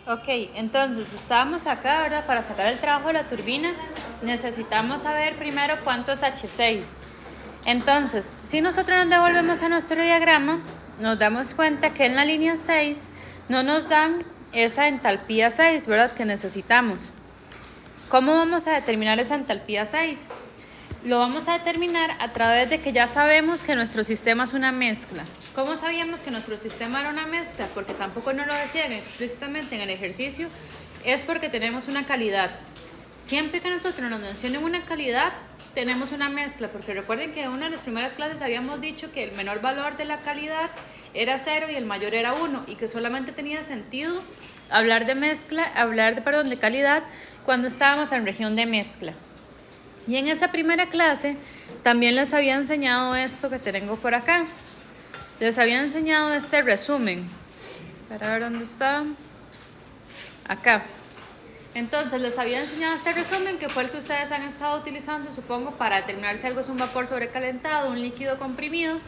Ok, entonces estábamos acá, ¿verdad? Para sacar el trabajo de la turbina necesitamos saber primero cuánto es H6. Entonces, si nosotros nos devolvemos a nuestro diagrama, nos damos cuenta que en la línea 6 no nos dan esa entalpía 6, ¿verdad? Que necesitamos. ¿Cómo vamos a determinar esa entalpía 6? Lo vamos a determinar a través de que ya sabemos que nuestro sistema es una mezcla. ¿Cómo sabíamos que nuestro sistema era una mezcla? Porque tampoco nos lo decían explícitamente en el ejercicio. Es porque tenemos una calidad. Siempre que nosotros nos mencionen una calidad, tenemos una mezcla. Porque recuerden que en una de las primeras clases habíamos dicho que el menor valor de la calidad era 0 y el mayor era 1. Y que solamente tenía sentido hablar de mezcla, de calidad cuando estábamos en región de mezcla. Y en esa primera clase también les había enseñado esto que tengo por acá. Les había enseñado este resumen. Para ver dónde está. Acá. Entonces les había enseñado este resumen que fue el que ustedes han estado utilizando, supongo, para determinar si algo es un vapor sobrecalentado, un líquido comprimido.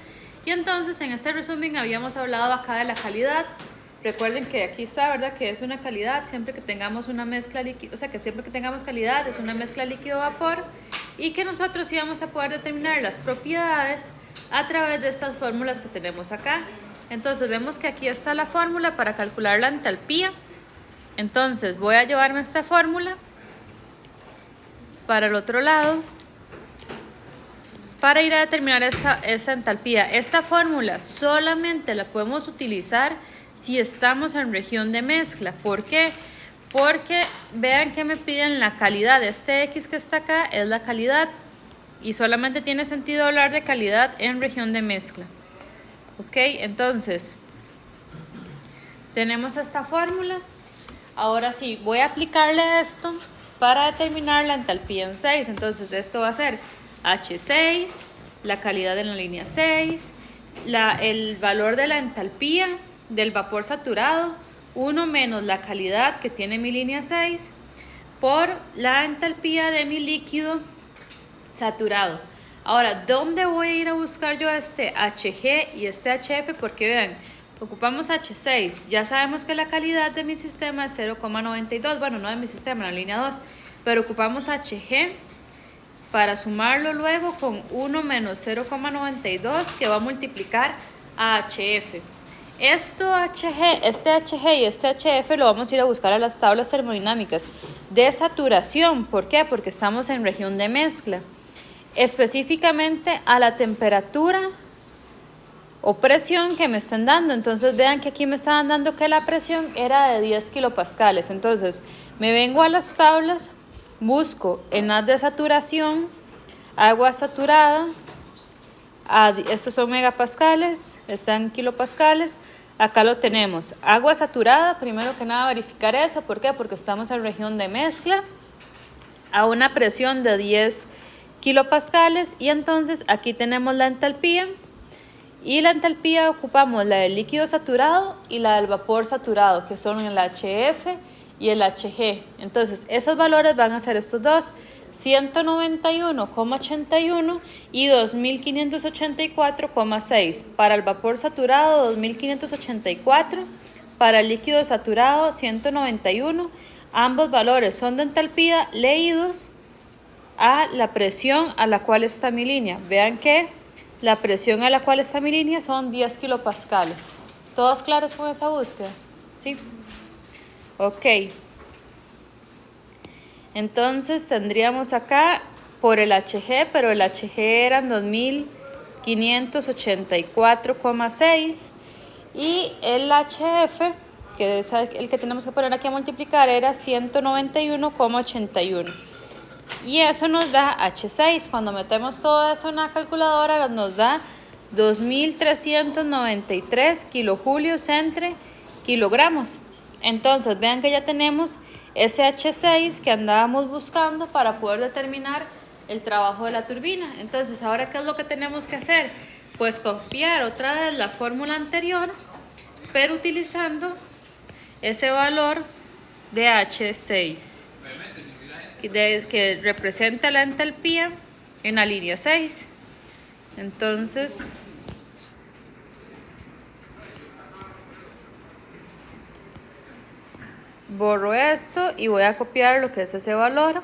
Y entonces en este resumen habíamos hablado acá de la calidad. Recuerden que aquí está, ¿verdad? Que es una calidad siempre que tengamos una mezcla líquida, o sea, que siempre que tengamos calidad es una mezcla líquido-vapor y que nosotros íbamos a poder determinar las propiedades a través de estas fórmulas que tenemos acá. Entonces vemos que aquí está la fórmula para calcular la entalpía. Entonces voy a llevarme esta fórmula para el otro lado para ir a determinar esa entalpía. Esta fórmula solamente la podemos utilizar si estamos en región de mezcla. ¿Por qué? Porque vean que me piden la calidad. Este X que está acá es la calidad y solamente tiene sentido hablar de calidad en región de mezcla. Ok, entonces tenemos esta fórmula. Ahora sí, voy a aplicarle esto para determinar la entalpía en 6. Entonces esto va a ser H6, la calidad en la línea 6, el valor de la entalpía del vapor saturado, 1 menos la calidad que tiene mi línea 6, por la entalpía de mi líquido saturado. Ahora, ¿dónde voy a ir a buscar yo este Hg y este Hf? Porque vean, ocupamos H6, ya sabemos que la calidad de mi sistema es 0,92, bueno, no de mi sistema, en la línea 2, pero ocupamos Hg para sumarlo luego con 1 menos 0,92 que va a multiplicar a Hf. Este Hg y este Hf lo vamos a ir a buscar a las tablas termodinámicas de saturación. ¿Por qué? Porque estamos en región de mezcla. Específicamente a la temperatura o presión que me están dando. Entonces vean que aquí me estaban dando que la presión era de 10 kilopascales. Entonces me vengo a las tablas, busco en las de saturación, agua saturada, estos son megapascales, están en kilopascales. Acá lo tenemos, agua saturada, primero que nada verificar eso. ¿Por qué? Porque estamos en región de mezcla a una presión de 10 kilopascales y entonces aquí tenemos la entalpía y la entalpía ocupamos la del líquido saturado y la del vapor saturado, que son el HF y el Hg. Entonces esos valores van a ser estos dos, 191,81 y 2584,6 para el vapor saturado, 2584 para el líquido saturado, 191. Ambos valores son de entalpía leídos a la presión a la cual está mi línea. Vean que la presión a la cual está mi línea son 10 kilopascales. ¿Todos claros con esa búsqueda? ¿Sí? Ok. Entonces tendríamos acá por el Hg, pero el Hg eran 2584,6 y el Hf, que es el que tenemos que poner aquí a multiplicar, era 191,81. Y eso nos da H6. Cuando metemos todo eso en la calculadora nos da 2393 kilojulios entre kilogramos. Entonces vean que ya tenemos ese H6 que andábamos buscando para poder determinar el trabajo de la turbina. Entonces ahora ¿qué es lo que tenemos que hacer? Pues copiar otra vez la fórmula anterior, pero utilizando ese valor de H6 que representa la entalpía en la línea 6. Entonces Borro esto y voy a copiar lo que es ese valor.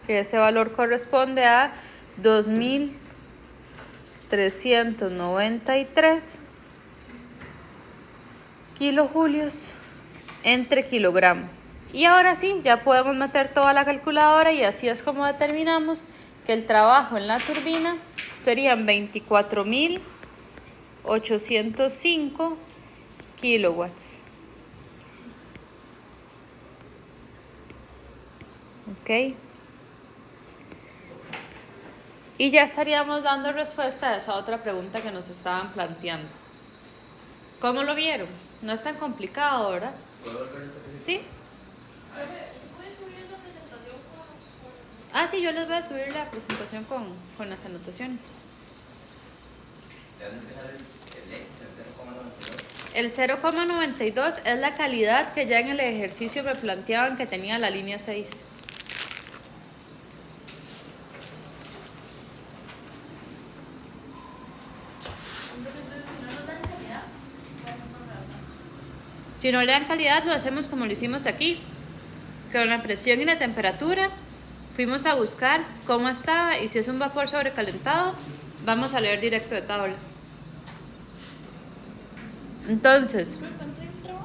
Que ese valor corresponde a 2393 kilojulios entre kilogramo. Y ahora sí, ya podemos meter toda la calculadora y así es como determinamos que el trabajo en la turbina serían 24.805 kilowatts. Ok. Y ya estaríamos dando respuesta a esa otra pregunta que nos estaban planteando. ¿Cómo lo vieron? No es tan complicado, ¿verdad? ¿Sí? ¿Puedes subir esa presentación con... Ah, sí, yo les voy a subir la presentación con las anotaciones. ¿De dónde es que sale el 0,92? El 0,92 es la calidad que ya en el ejercicio me planteaban que tenía la línea 6. Entonces, si no nos dan calidad, ¿cuándo nos la usamos? Si no le dan calidad, lo hacemos como lo hicimos aquí. Con la presión y la temperatura, fuimos a buscar cómo estaba y si es un vapor sobrecalentado, vamos a leer directo de tabla. Entonces, ¿Pero cuánto entró?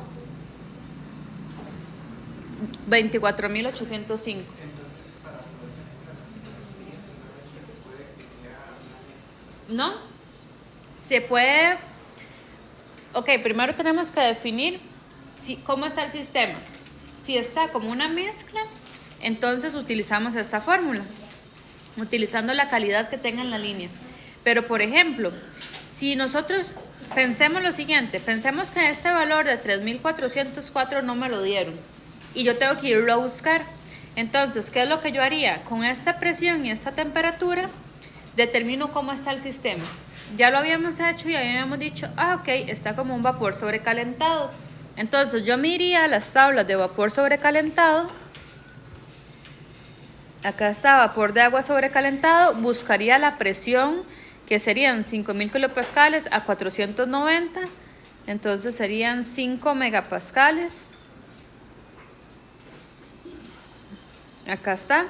24.805. Entonces, para poder tener la sensación, solamente puede que sea una mezcla. ¿No? Se puede... Ok, primero tenemos que definir cómo está el sistema. Si está como una mezcla, entonces utilizamos esta fórmula, utilizando la calidad que tenga en la línea. Pero, por ejemplo, si nosotros pensemos lo siguiente, pensemos que este valor de 3.404 no me lo dieron y yo tengo que irlo a buscar. Entonces, ¿qué es lo que yo haría? Con esta presión y esta temperatura, determino cómo está el sistema. Ya lo habíamos hecho y habíamos dicho, ok, está como un vapor sobrecalentado. Entonces yo me iría a las tablas de vapor sobrecalentado. Acá está vapor de agua sobrecalentado. Buscaría la presión, que serían 5.000 kilopascales a 490. Entonces serían 5 megapascales. Acá está.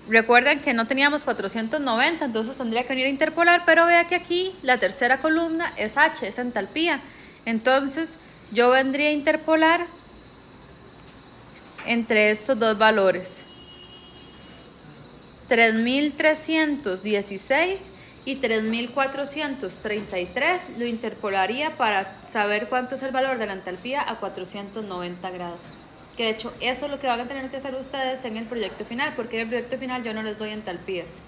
Recuerden que no teníamos 490, entonces tendría que venir a interpolar, pero vea que aquí la tercera columna es H, es entalpía. Entonces yo vendría a interpolar entre estos dos valores. 3.316 y 3.433 lo interpolaría para saber cuánto es el valor de la entalpía a 490 grados. Que de hecho eso es lo que van a tener que hacer ustedes en el proyecto final, porque en el proyecto final yo no les doy entalpías.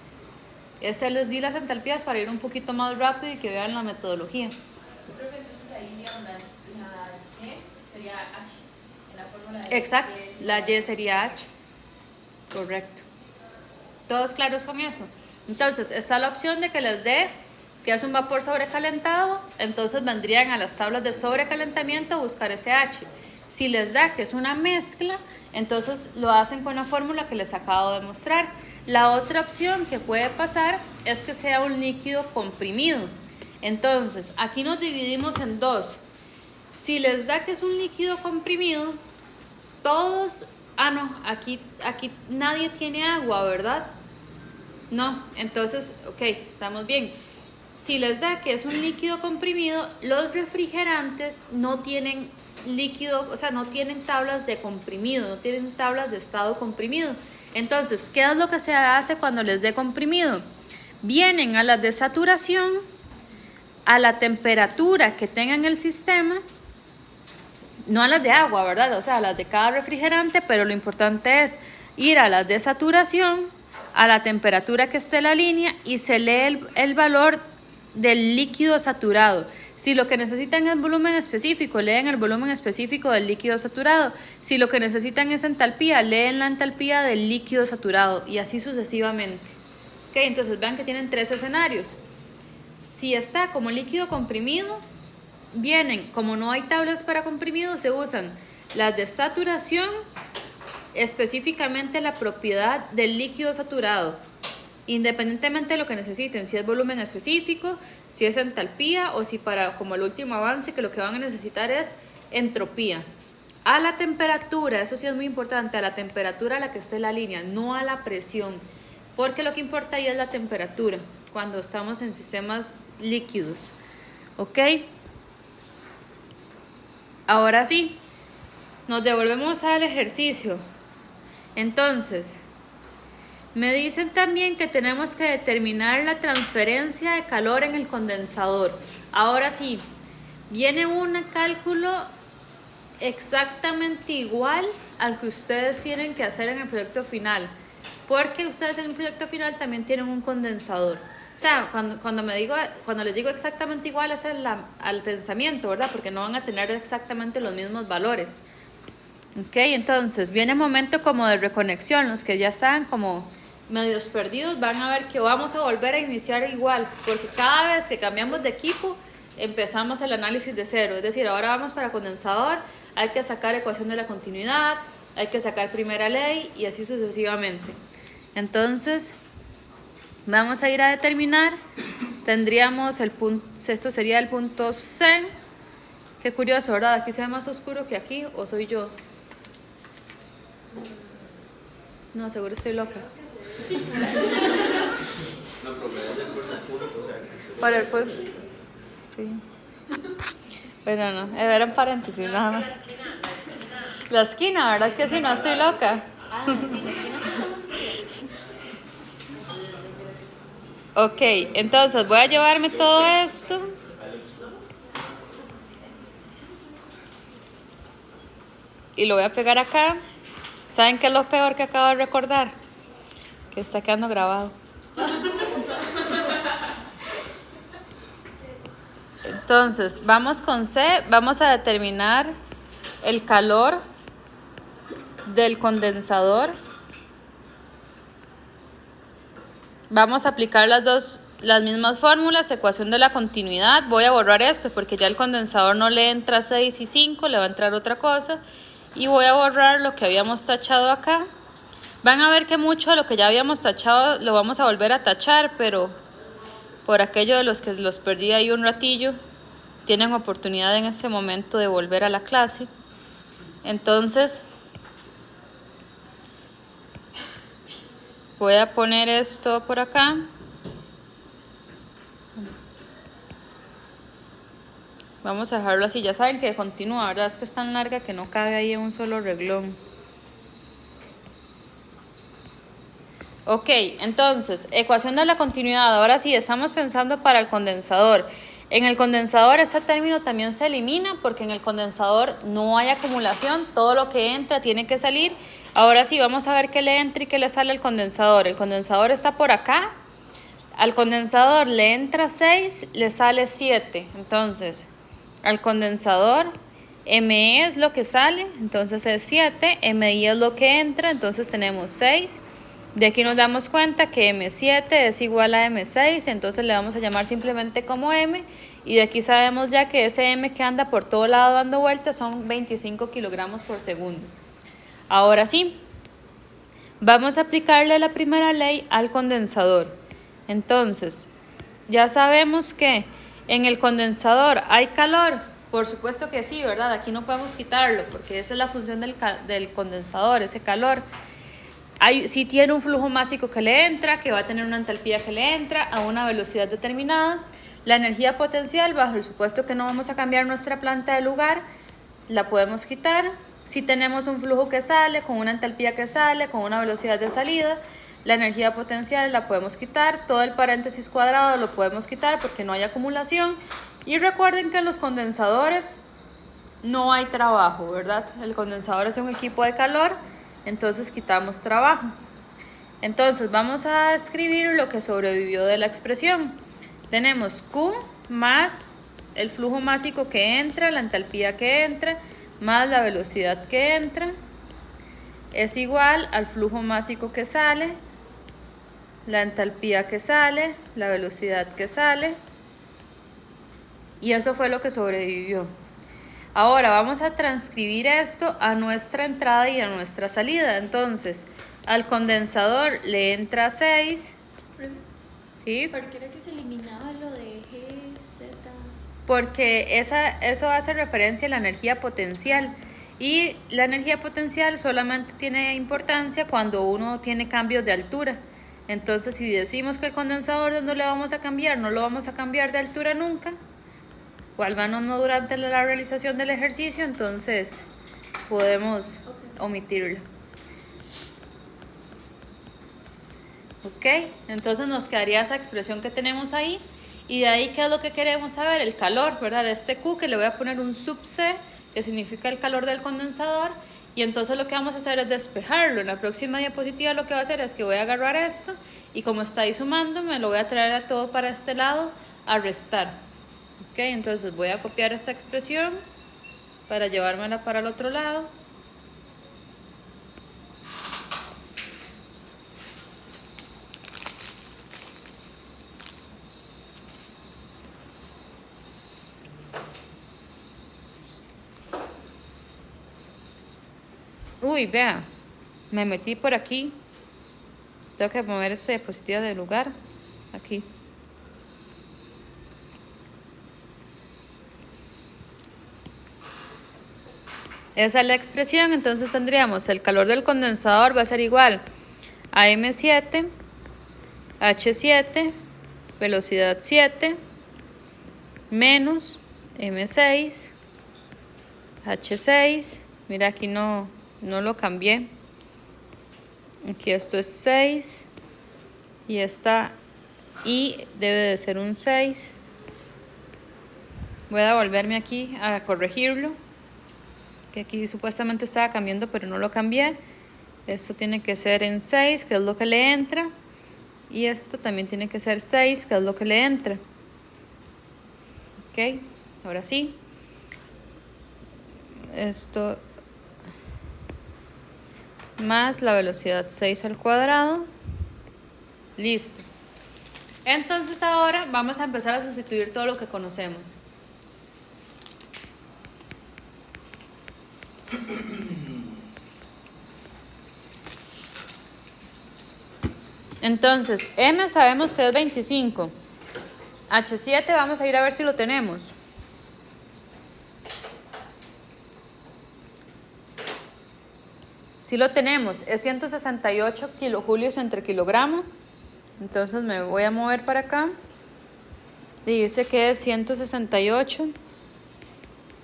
Les di las entalpías para ir un poquito más rápido y que vean la metodología. Creo que entonces ahí digamos, la Y sería H, en la fórmula de... Exacto, la Y sería H. Correcto. ¿Todos claros con eso? Entonces, está la opción de que les dé que es un vapor sobrecalentado, entonces vendrían a las tablas de sobrecalentamiento a buscar ese H. Si les da que es una mezcla, entonces lo hacen con la fórmula que les acabo de mostrar. La otra opción que puede pasar es que sea un líquido comprimido. Entonces, aquí nos dividimos en dos. Si les da que es un líquido comprimido, todos... Ah, no, aquí nadie tiene agua, ¿verdad? No, entonces, ok, estamos bien. Si les da que es un líquido comprimido, los refrigerantes no tienen líquido, o sea, no tienen tablas de comprimido, no tienen tablas de estado comprimido. Entonces, ¿qué es lo que se hace cuando les dé comprimido? Vienen a la desaturación, a la temperatura que tengan el sistema, no a las de agua, ¿verdad? O sea, a las de cada refrigerante, pero lo importante es ir a la desaturación, a la temperatura que esté la línea y se lee el valor del líquido saturado. Si lo que necesitan es volumen específico, leen el volumen específico del líquido saturado. Si lo que necesitan es entalpía, leen la entalpía del líquido saturado y así sucesivamente. Ok, entonces vean que tienen tres escenarios. Si está como líquido comprimido, vienen, como no hay tablas para comprimido, se usan las de saturación, específicamente la propiedad del líquido saturado, independientemente de lo que necesiten, si es volumen específico, si es entalpía o si para como el último avance que lo que van a necesitar es entropía. a la temperatura, eso sí es muy importante, a la temperatura a la que esté la línea, no a la presión, porque lo que importa ahí es la temperatura cuando estamos en sistemas líquidos, ¿ok? Ahora sí, nos devolvemos al ejercicio. Entonces, me dicen también que tenemos que determinar la transferencia de calor en el condensador. Ahora sí, viene un cálculo exactamente igual al que ustedes tienen que hacer en el proyecto final, porque ustedes en el proyecto final también tienen un condensador. O sea, cuando les digo exactamente igual es al pensamiento, ¿verdad? Porque no van a tener exactamente los mismos valores. Ok, entonces viene un momento como de reconexión. Los que ya están como medios perdidos van a ver que vamos a volver a iniciar igual, porque cada vez que cambiamos de equipo empezamos el análisis de cero. Es decir, ahora vamos para condensador, hay que sacar ecuación de la continuidad, hay que sacar primera ley y así sucesivamente. Entonces vamos a ir a determinar, tendríamos el punto, esto sería el punto C. Qué curioso, ¿verdad? Aquí se ve más oscuro que aquí, ¿o soy yo? No, seguro estoy loca. No, pero es del cuerpo público, o sea, que Para el pues, sí. Pero no, era en paréntesis nada más. La esquina, ¿verdad que sí? No estoy loca. Ok, entonces voy a llevarme todo esto. Y lo voy a pegar acá. ¿Saben qué es lo peor que acabo de recordar? Que está quedando grabado. Entonces, vamos con C, vamos a determinar el calor del condensador. Vamos a aplicar las mismas fórmulas, ecuación de la continuidad. Voy a borrar esto porque ya el condensador no le entra 6 y 5, le va a entrar otra cosa. Y voy a borrar lo que habíamos tachado acá. Van a ver que mucho de lo que ya habíamos tachado lo vamos a volver a tachar, pero por aquello de los que los perdí ahí un ratillo, tienen oportunidad en este momento de volver a la clase. Entonces, voy a poner esto por acá. Vamos a dejarlo así. Ya saben que continúa, ¿verdad? Es que es tan larga que no cabe ahí en un solo reglón. Ok, entonces, ecuación de la continuidad. Ahora sí, estamos pensando para el condensador. En el condensador ese término también se elimina porque en el condensador no hay acumulación. Todo lo que entra tiene que salir. Ahora sí, vamos a ver qué le entra y qué le sale al condensador. El condensador está por acá. Al condensador le entra 6, le sale 7. Entonces, al condensador, ME es lo que sale, entonces es 7. MI es lo que entra, entonces tenemos 6. De aquí nos damos cuenta que M7 es igual a M6, entonces le vamos a llamar simplemente como M. Y de aquí sabemos ya que ese M que anda por todo lado dando vueltas son 25 kilogramos por segundo. Ahora sí, vamos a aplicarle la primera ley al condensador. Entonces, ya sabemos que en el condensador hay calor. Por supuesto que sí, ¿verdad? Aquí no podemos quitarlo porque esa es la función del condensador, ese calor. Sí tiene un flujo másico que le entra, que va a tener una entalpía que le entra a una velocidad determinada. La energía potencial, bajo el supuesto que no vamos a cambiar nuestra planta de lugar, la podemos quitar. Si tenemos un flujo que sale, con una entalpía que sale, con una velocidad de salida, la energía potencial la podemos quitar. Todo el paréntesis cuadrado lo podemos quitar porque no hay acumulación. Y recuerden que en los condensadores no hay trabajo, ¿verdad? El condensador es un equipo de calor. Entonces quitamos trabajo. Entonces vamos a escribir lo que sobrevivió de la expresión. Tenemos Q más el flujo másico que entra, la entalpía que entra, más la velocidad que entra, es igual al flujo másico que sale, la entalpía que sale, la velocidad que sale. Y eso fue lo que sobrevivió. Ahora vamos a transcribir esto a nuestra entrada y a nuestra salida. Entonces, al condensador le entra 6. ¿Sí? ¿Por qué era que se eliminaba lo de G, Z? Porque eso hace referencia a la energía potencial. Y la energía potencial solamente tiene importancia cuando uno tiene cambios de altura. Entonces, si decimos que el condensador, ¿dónde le vamos a cambiar? No lo vamos a cambiar de altura nunca, o al menos no durante la realización del ejercicio, entonces podemos omitirlo. Ok, entonces nos quedaría esa expresión que tenemos ahí. Y de ahí, ¿qué es lo que queremos saber? El calor, ¿verdad? De este Q, que le voy a poner un sub C, que significa el calor del condensador. Y entonces lo que vamos a hacer es despejarlo. En la próxima diapositiva lo que voy a hacer es que voy a agarrar esto y como está ahí sumando, me lo voy a traer a todo para este lado a restar. Ok, entonces voy a copiar esta expresión para llevármela para el otro lado. Uy, vea, me metí por aquí. Tengo que mover esta diapositiva de lugar. Aquí. Esa es la expresión, entonces tendríamos el calor del condensador va a ser igual a M7, H7, velocidad 7, menos M6, H6, mira aquí no lo cambié, aquí esto es 6 y esta I debe de ser un 6, voy a volverme aquí a corregirlo, que aquí supuestamente estaba cambiando pero no lo cambié, esto tiene que ser en 6 que es lo que le entra y esto también tiene que ser 6 que es lo que le entra. Ok, ahora sí, esto más la velocidad 6 al cuadrado, listo. Entonces ahora vamos a empezar a sustituir todo lo que conocemos. Entonces, M sabemos que es 25. H7 vamos a ir a ver si lo tenemos. Si lo tenemos, es 168 kilojulios entre kilogramo. Entonces me voy a mover para acá. Y dice que es 168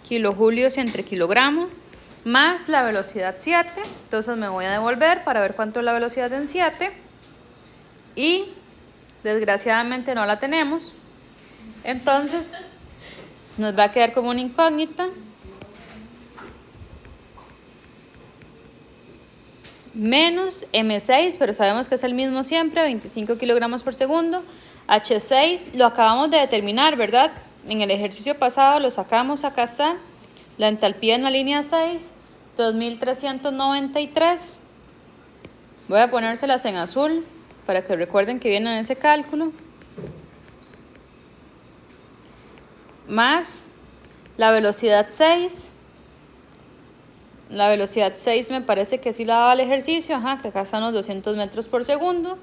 kilojulios entre kilogramo más la velocidad 7. Entonces me voy a devolver para ver cuánto es la velocidad en 7. Y desgraciadamente no la tenemos. Entonces nos va a quedar como una incógnita. Menos M6, pero sabemos que es el mismo siempre, 25 kilogramos por segundo. H6 lo acabamos de determinar, ¿verdad? En el ejercicio pasado lo sacamos, acá está. La entalpía en la línea 6, 2393. Voy a ponérselas en azul para que recuerden que viene en ese cálculo. Más la velocidad 6. La velocidad 6 me parece que sí la daba el ejercicio, que acá están los 200 metros por segundo.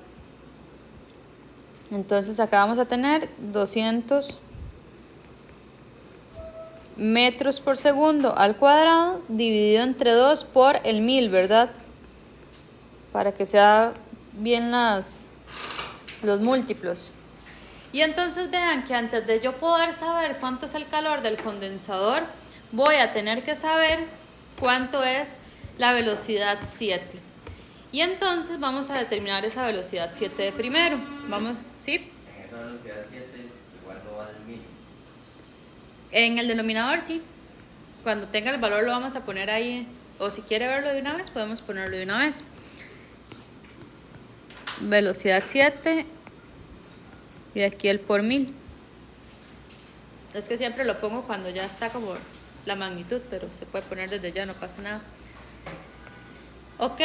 Entonces acá vamos a tener 200 metros por segundo al cuadrado dividido entre 2 por el 1000, ¿verdad? Para que sea bien los múltiplos. Y entonces vean que antes de yo poder saber cuánto es el calor del condensador, voy a tener que saber cuánto es la velocidad 7. Y entonces vamos a determinar esa velocidad 7 de primero. Vamos, ¿sí? Esa velocidad 7 igual no va al 1000. En el denominador sí. Cuando tenga el valor lo vamos a poner ahí. O si quiere verlo de una vez, podemos ponerlo de una vez. Velocidad 7. Y aquí el por 1000. Es que siempre lo pongo cuando ya está como la magnitud, pero se puede poner desde ya, no pasa nada. Ok,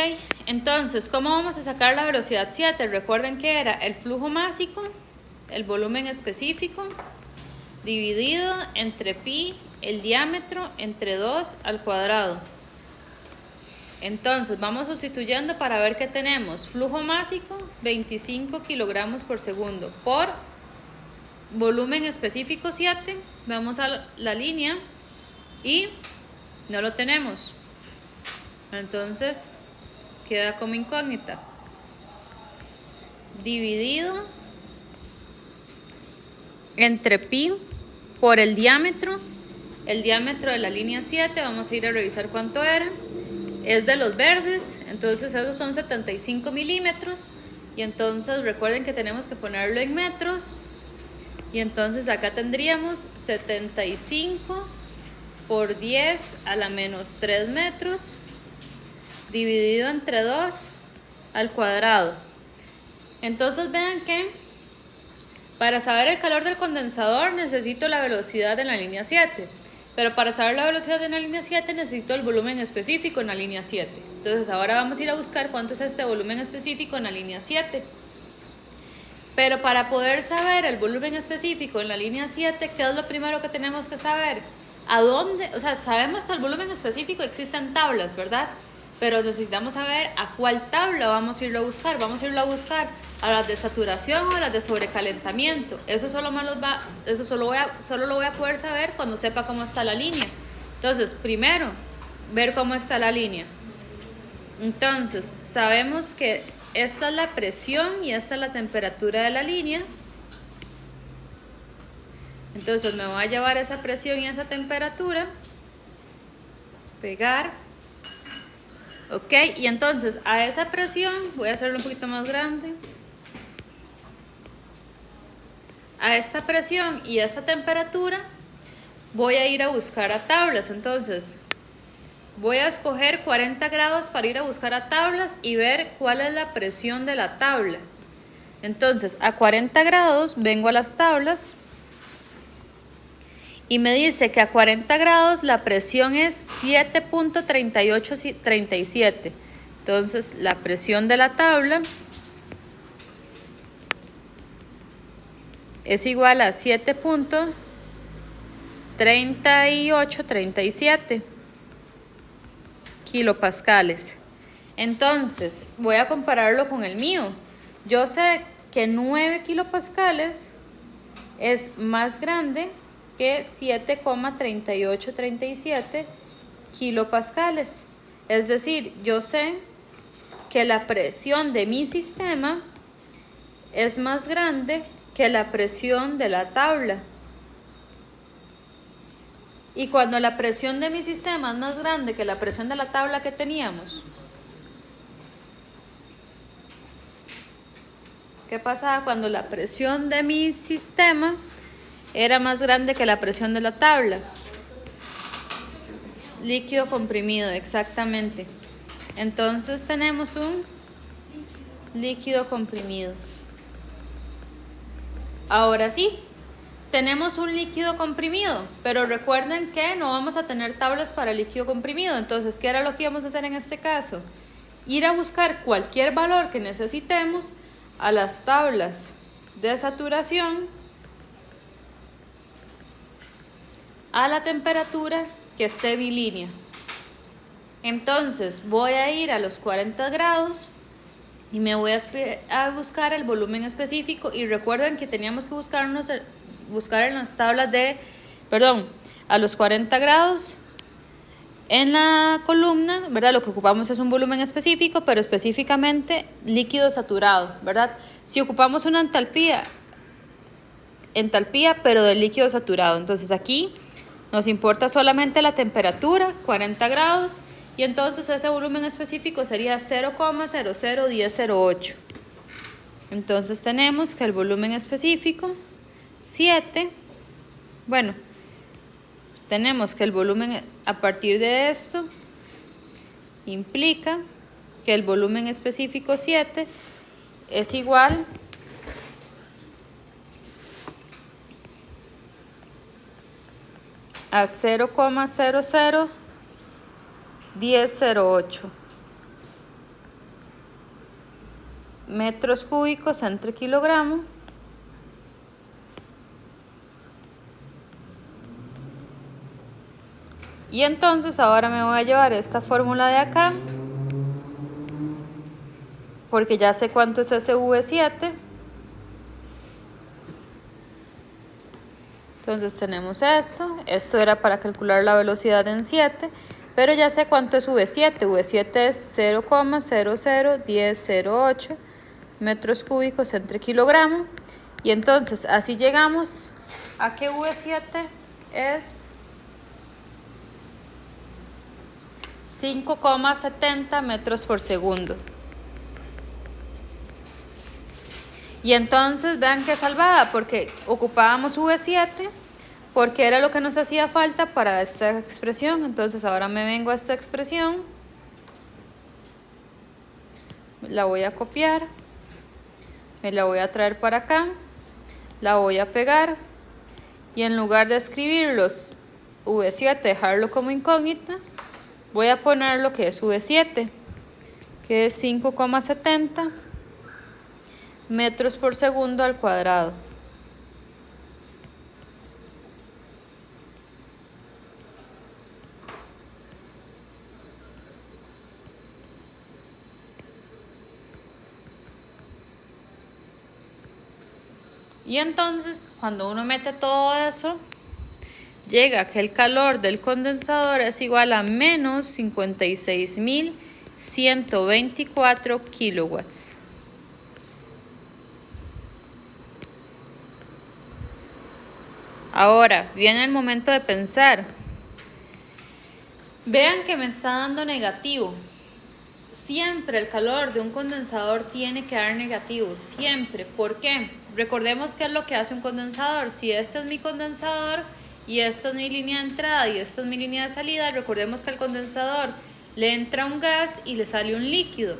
entonces, ¿cómo vamos a sacar la velocidad 7? Recuerden que era el flujo másico, el volumen específico, dividido entre pi, el diámetro, entre 2 al cuadrado. Entonces, vamos sustituyendo para ver qué tenemos. Flujo másico, 25 kilogramos por segundo, por volumen específico 7. Vamos a la línea y no lo tenemos. Entonces, queda como incógnita. Dividido entre pi por el diámetro de la línea 7, vamos a ir a revisar cuánto era, es de los verdes, entonces esos son 75 milímetros, y entonces recuerden que tenemos que ponerlo en metros, y entonces acá tendríamos 75 por 10 a la menos 3 metros, dividido entre 2 al cuadrado. Entonces vean que para saber el calor del condensador necesito la velocidad en la línea 7, pero para saber la velocidad en la línea 7 necesito el volumen específico en la línea 7. Entonces ahora vamos a ir a buscar cuánto es este volumen específico en la línea 7. Pero para poder saber el volumen específico en la línea 7, ¿qué es lo primero que tenemos que saber? ¿A dónde? O sea, sabemos que el volumen específico existe en tablas, ¿verdad? Pero necesitamos saber a cuál tabla vamos a irlo a buscar. Vamos a irlo a buscar a las de saturación o a las de sobrecalentamiento. Eso solo lo voy a poder saber cuando sepa cómo está la línea. Entonces, primero, ver cómo está la línea. Entonces, sabemos que esta es la presión y esta es la temperatura de la línea. Entonces, me voy a llevar esa presión y esa temperatura, pegar. Ok, y entonces a esa presión, voy a hacerlo un poquito más grande, a esta presión y a esta temperatura voy a ir a buscar a tablas. Entonces voy a escoger 40 grados para ir a buscar a tablas y ver cuál es la presión de la tabla. Entonces a 40 grados vengo a las tablas y me dice que a 40 grados la presión es 7.3837. Entonces la presión de la tabla es igual a 7.3837 kilopascales. Entonces voy a compararlo con el mío. Yo sé que 9 kilopascales es más grande que 7,3837 kilopascales. Es decir, yo sé que la presión de mi sistema es más grande que la presión de la tabla. Y cuando la presión de mi sistema es más grande que la presión de la tabla que teníamos, ¿qué pasaba cuando la presión de mi sistema era más grande que la presión de la tabla? Líquido comprimido, exactamente. Entonces tenemos un líquido comprimido. Ahora sí, tenemos un líquido comprimido, pero recuerden que no vamos a tener tablas para líquido comprimido. Entonces, ¿qué era lo que íbamos a hacer en este caso? Ir a buscar cualquier valor que necesitemos a las tablas de saturación, a la temperatura que esté bilínea. Entonces voy a ir a los 40 grados y me voy a buscar el volumen específico, y recuerden que teníamos que buscar en las tablas de, a los 40 grados en la columna, ¿verdad? Lo que ocupamos es un volumen específico, pero específicamente líquido saturado, ¿verdad? Si ocupamos una entalpía, pero del líquido saturado. Entonces aquí nos importa solamente la temperatura, 40 grados, y entonces ese volumen específico sería 0,001008. Entonces tenemos que el volumen específico, 7, tenemos que el volumen a partir de esto implica que el volumen específico 7 es igual a 0,001008 metros cúbicos entre kilogramo y entonces ahora me voy a llevar esta fórmula de acá porque ya sé cuánto es ese V7. Entonces tenemos esto era para calcular la velocidad en 7, pero ya sé cuánto es V7. V7 es 0,001008 metros cúbicos entre kilogramo. Y entonces así llegamos a que V7 es 5,70 metros por segundo. Y entonces vean qué salvada, porque ocupábamos V7, porque era lo que nos hacía falta para esta expresión. Entonces ahora me vengo a esta expresión, la voy a copiar, me la voy a traer para acá, la voy a pegar, y en lugar de escribir los V7, dejarlo como incógnita, voy a poner lo que es V7, que es 5,70 metros por segundo al cuadrado. Y entonces, cuando uno mete todo eso, llega que el calor del condensador es igual a menos 56.124 kilowatts. Ahora, viene el momento de pensar. Vean que me está dando negativo. Siempre el calor de un condensador tiene que dar negativo, siempre. ¿Por qué? Recordemos qué es lo que hace un condensador. Si este es mi condensador y esta es mi línea de entrada y esta es mi línea de salida, recordemos que al condensador le entra un gas y le sale un líquido.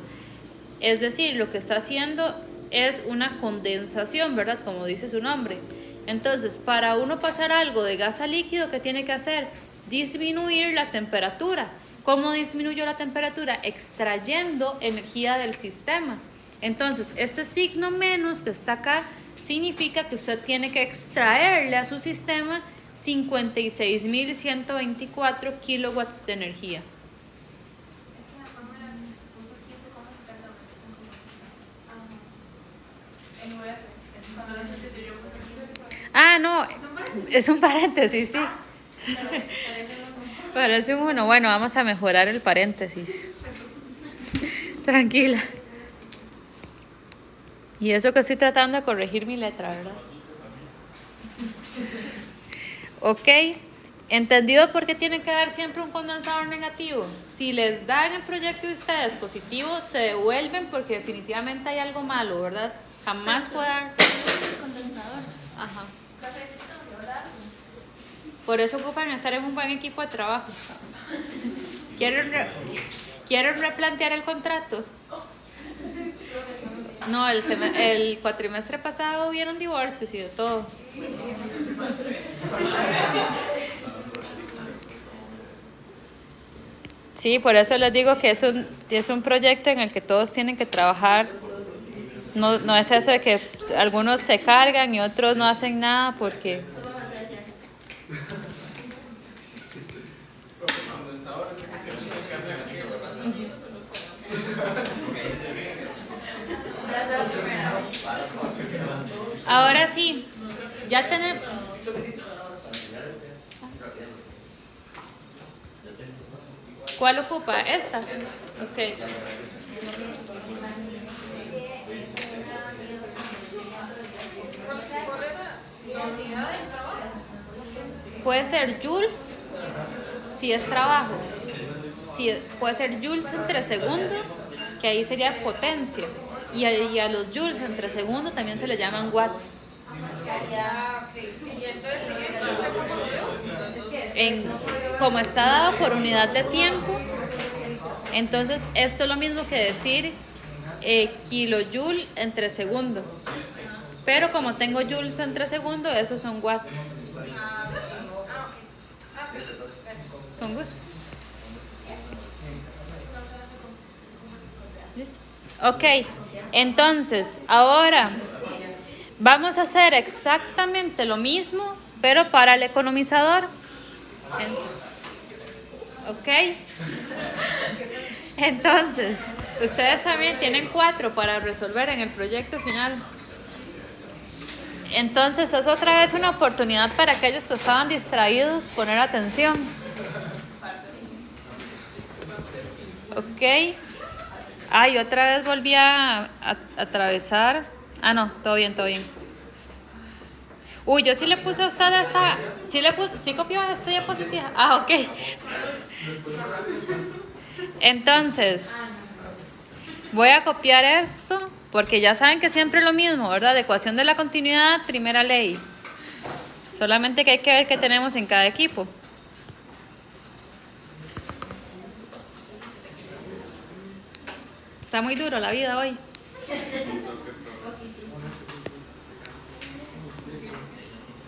Es decir, lo que está haciendo es una condensación, ¿verdad? Como dice su nombre. Entonces, para uno pasar algo de gas a líquido, ¿qué tiene que hacer? Disminuir la temperatura. ¿Cómo disminuyó la temperatura? Extrayendo energía del sistema. Entonces, este signo menos que está acá significa que usted tiene que extraerle a su sistema 56.124 kilowatts de energía. Es que la fórmula puso 15,70 en UF. Cuando lo sustituyó puso 15,70. Ah, no, es un paréntesis, sí. Parece un 1. Bueno, vamos a mejorar el paréntesis. Tranquila. Y eso que estoy tratando de corregir mi letra, ¿verdad? Ok. ¿Entendido por qué tienen que dar siempre un condensador negativo? Si les da en el proyecto de ustedes positivo, se devuelven porque definitivamente hay algo malo, ¿verdad? Jamás puede dar... El condensador. Ajá. Por eso ocupan estar en un buen equipo de trabajo. ¿Quieren replantear el contrato? No, el cuatrimestre pasado hubieron divorcios y de todo. Sí, por eso les digo que es un proyecto en el que todos tienen que trabajar. No es eso de que algunos se cargan y otros no hacen nada porque... Ahora sí, ya tenemos... ¿Cuál ocupa? ¿Esta? Ok. Puede ser joules si es trabajo. Puede ser joules entre segundo, que ahí sería potencia. Y a los joules entre segundo también se le llaman watts. Como está dado por unidad de tiempo, entonces esto es lo mismo que decir kilojoule entre segundo. Pero como tengo joules entre segundo, esos son watts. Con gusto. ¿Listo? Ok, entonces ahora vamos a hacer exactamente lo mismo, pero para el economizador. Ok. Entonces, ustedes también tienen 4 para resolver en el proyecto final. Entonces, es otra vez una oportunidad para aquellos que estaban distraídos poner atención. Ok. Ay, otra vez volví a atravesar. Ah, no, todo bien, todo bien. Uy, yo sí le puse a usted esta. Sí le puse, sí copió esta diapositiva. Ah, ok. Entonces, voy a copiar esto porque ya saben que siempre es lo mismo, ¿verdad? Ecuación de la continuidad, primera ley. Solamente que hay que ver qué tenemos en cada equipo. Está muy duro la vida hoy.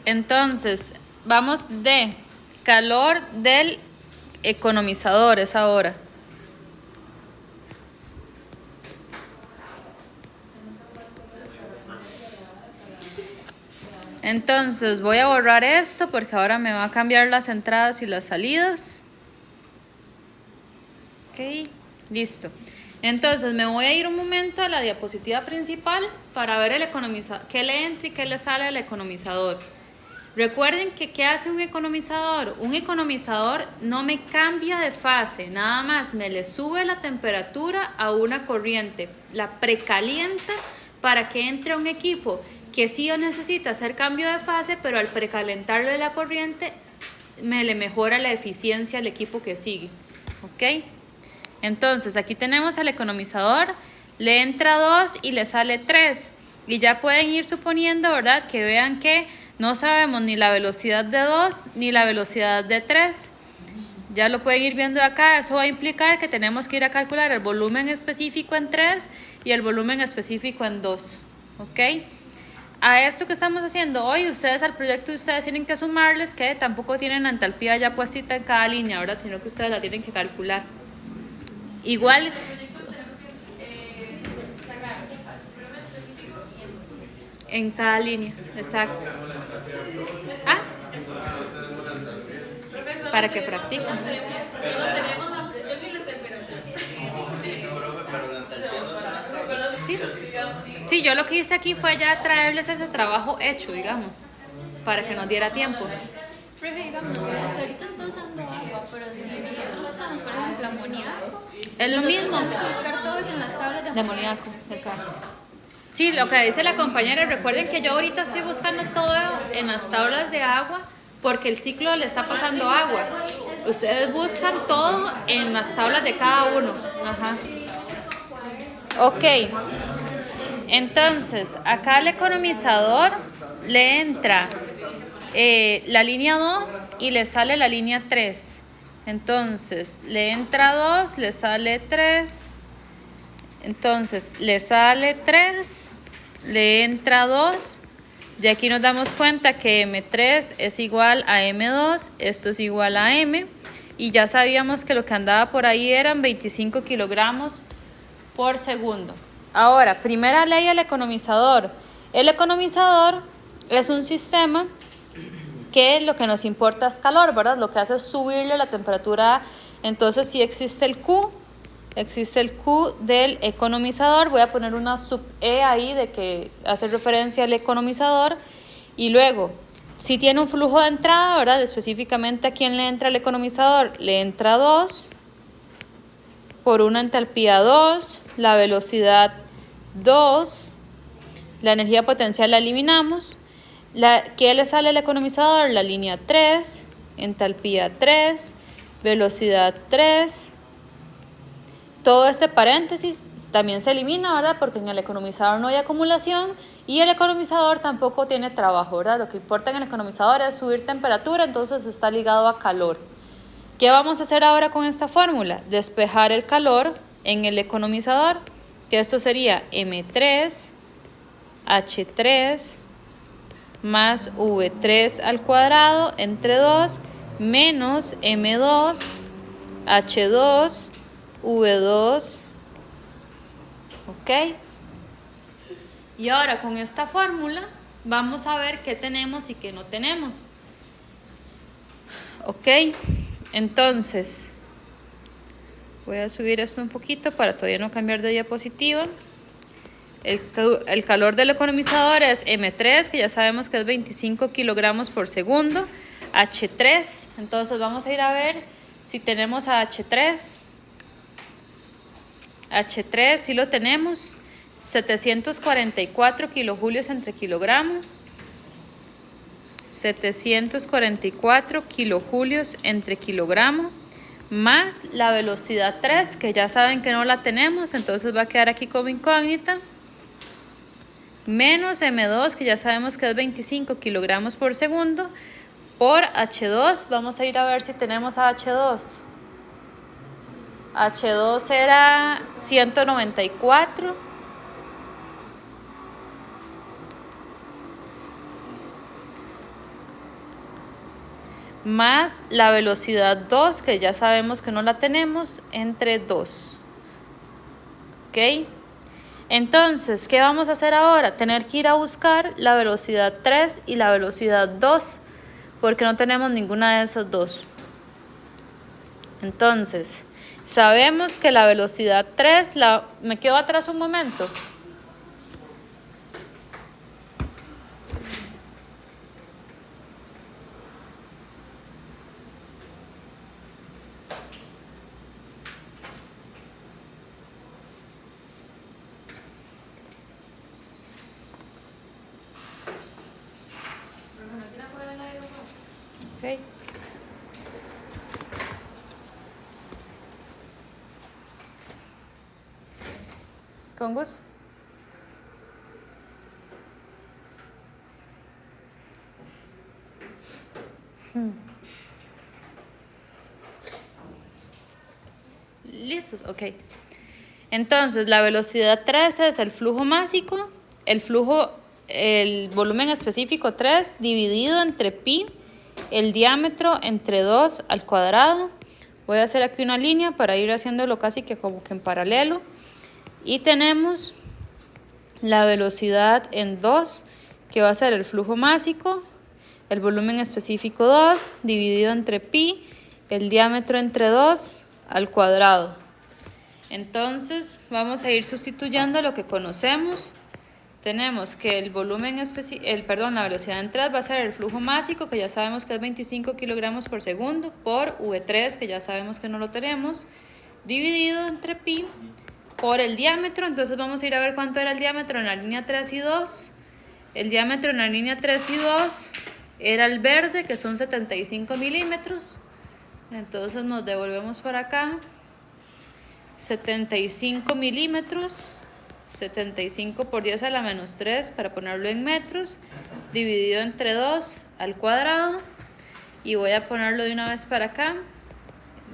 Entonces, vamos de calor del economizador, es ahora. Entonces, voy a borrar esto porque ahora me va a cambiar las entradas y las salidas. Ok, listo. Entonces, me voy a ir un momento a la diapositiva principal para ver el economizador, qué le entra y qué le sale al economizador. Recuerden que ¿qué hace un economizador? Un economizador no me cambia de fase, nada más me le sube la temperatura a una corriente, la precalienta para que entre a un equipo que sí necesita hacer cambio de fase, pero al precalentarle la corriente me le mejora la eficiencia al equipo que sigue. ¿Ok? Entonces aquí tenemos al economizador, le entra 2 y le sale 3. Y ya pueden ir suponiendo, ¿verdad? Que vean que no sabemos ni la velocidad de 2 ni la velocidad de 3. Ya lo pueden ir viendo acá. Eso va a implicar que tenemos que ir a calcular el volumen específico en 3 y el volumen específico en 2. ¿Ok? A esto que estamos haciendo hoy, ustedes al proyecto ustedes tienen que sumarles que tampoco tienen la entalpía ya puestita en cada línea, ¿verdad? Sino que ustedes la tienen que calcular. Igual... En el proyecto tenemos que sacar volumen específico y en cada línea, exacto. ¿Ah? Para que practiquen. Sí. Sí, yo lo que hice aquí fue ya traerles ese trabajo hecho, digamos, para que nos diera tiempo. Profe, digamos, usted ahorita está usando agua, pero si nosotros usamos, por ejemplo, amoníaco, Es lo mismo. tenemos que buscar todo eso en las tablas de De amoníaco, exacto. Sí, lo que dice la compañera, recuerden que yo ahorita estoy buscando todo en las tablas de agua porque el ciclo le está pasando agua. Ustedes buscan todo en las tablas de cada uno. Ajá. Ok. Entonces, acá al economizador le entra la línea 2 y le sale la línea 3. Entonces, le entra 2, le sale 3. Entonces, le sale 3, le entra 2. Y aquí nos damos cuenta que M3 es igual a M2, esto es igual a M. Y ya sabíamos que lo que andaba por ahí eran 25 kilogramos por segundo. Ahora, primera ley al economizador. El economizador es un sistema que lo que nos importa es calor, ¿verdad? Lo que hace es subirle la temperatura. Entonces, si existe el Q del economizador. Voy a poner una sub E ahí de que hace referencia al economizador. Y luego, si tiene un flujo de entrada, ¿verdad? Específicamente a quién le entra el economizador. Le entra 2 por una entalpía 2, la velocidad 2, la energía potencial la eliminamos. ¿Qué le sale al economizador? La línea 3, entalpía 3, velocidad 3. Todo este paréntesis también se elimina, ¿verdad? Porque en el economizador no hay acumulación y el economizador tampoco tiene trabajo, ¿verdad? Lo que importa en el economizador es subir temperatura, entonces está ligado a calor. ¿Qué vamos a hacer ahora con esta fórmula? Despejar el calor en el economizador, que esto sería M3, H3 más V3 al cuadrado entre 2 menos M2, H2, V2. ¿Ok? Y ahora con esta fórmula vamos a ver qué tenemos y qué no tenemos. ¿Ok? Entonces, voy a subir esto un poquito para todavía no cambiar de diapositiva. El calor del economizador es M3, que ya sabemos que es 25 kilogramos por segundo. H3, entonces vamos a ir a ver si tenemos a H3. H3 sí lo tenemos, 744 kilojulios entre kilogramo. 744 kilojulios entre kilogramo, más la velocidad 3, que ya saben que no la tenemos, entonces va a quedar aquí como incógnita, menos M2, que ya sabemos que es 25 kilogramos por segundo, por H2. Vamos a ir a ver si tenemos a H2. H2 era 194. Más la velocidad 2, que ya sabemos que no la tenemos, entre 2. ¿Ok? Entonces, ¿qué vamos a hacer ahora? Tener que ir a buscar la velocidad 3 y la velocidad 2, porque no tenemos ninguna de esas dos. Entonces, sabemos que la velocidad 3, me quedo atrás un momento. Okay. Con gusto. Listos, ok. Entonces, la velocidad 3 es el flujo másico, el volumen específico 3 dividido entre pi, el diámetro entre 2 al cuadrado. Voy a hacer aquí una línea para ir haciéndolo casi que como que en paralelo. Y tenemos la velocidad en 2, que va a ser el flujo másico, el volumen específico 2 dividido entre pi, el diámetro entre 2 al cuadrado. Entonces vamos a ir sustituyendo lo que conocemos. Tenemos que el volumen la velocidad en 3 va a ser el flujo másico, que ya sabemos que es 25 kilogramos por segundo, por V3, que ya sabemos que no lo tenemos, dividido entre pi, por el diámetro. Entonces vamos a ir a ver cuánto era el diámetro en la línea 3 y 2. El diámetro en la línea 3 y 2 era el verde, que son 75 milímetros. Entonces nos devolvemos para acá. 75 milímetros, 75 por 10 a la menos 3 para ponerlo en metros, dividido entre 2 al cuadrado. Y voy a ponerlo de una vez para acá.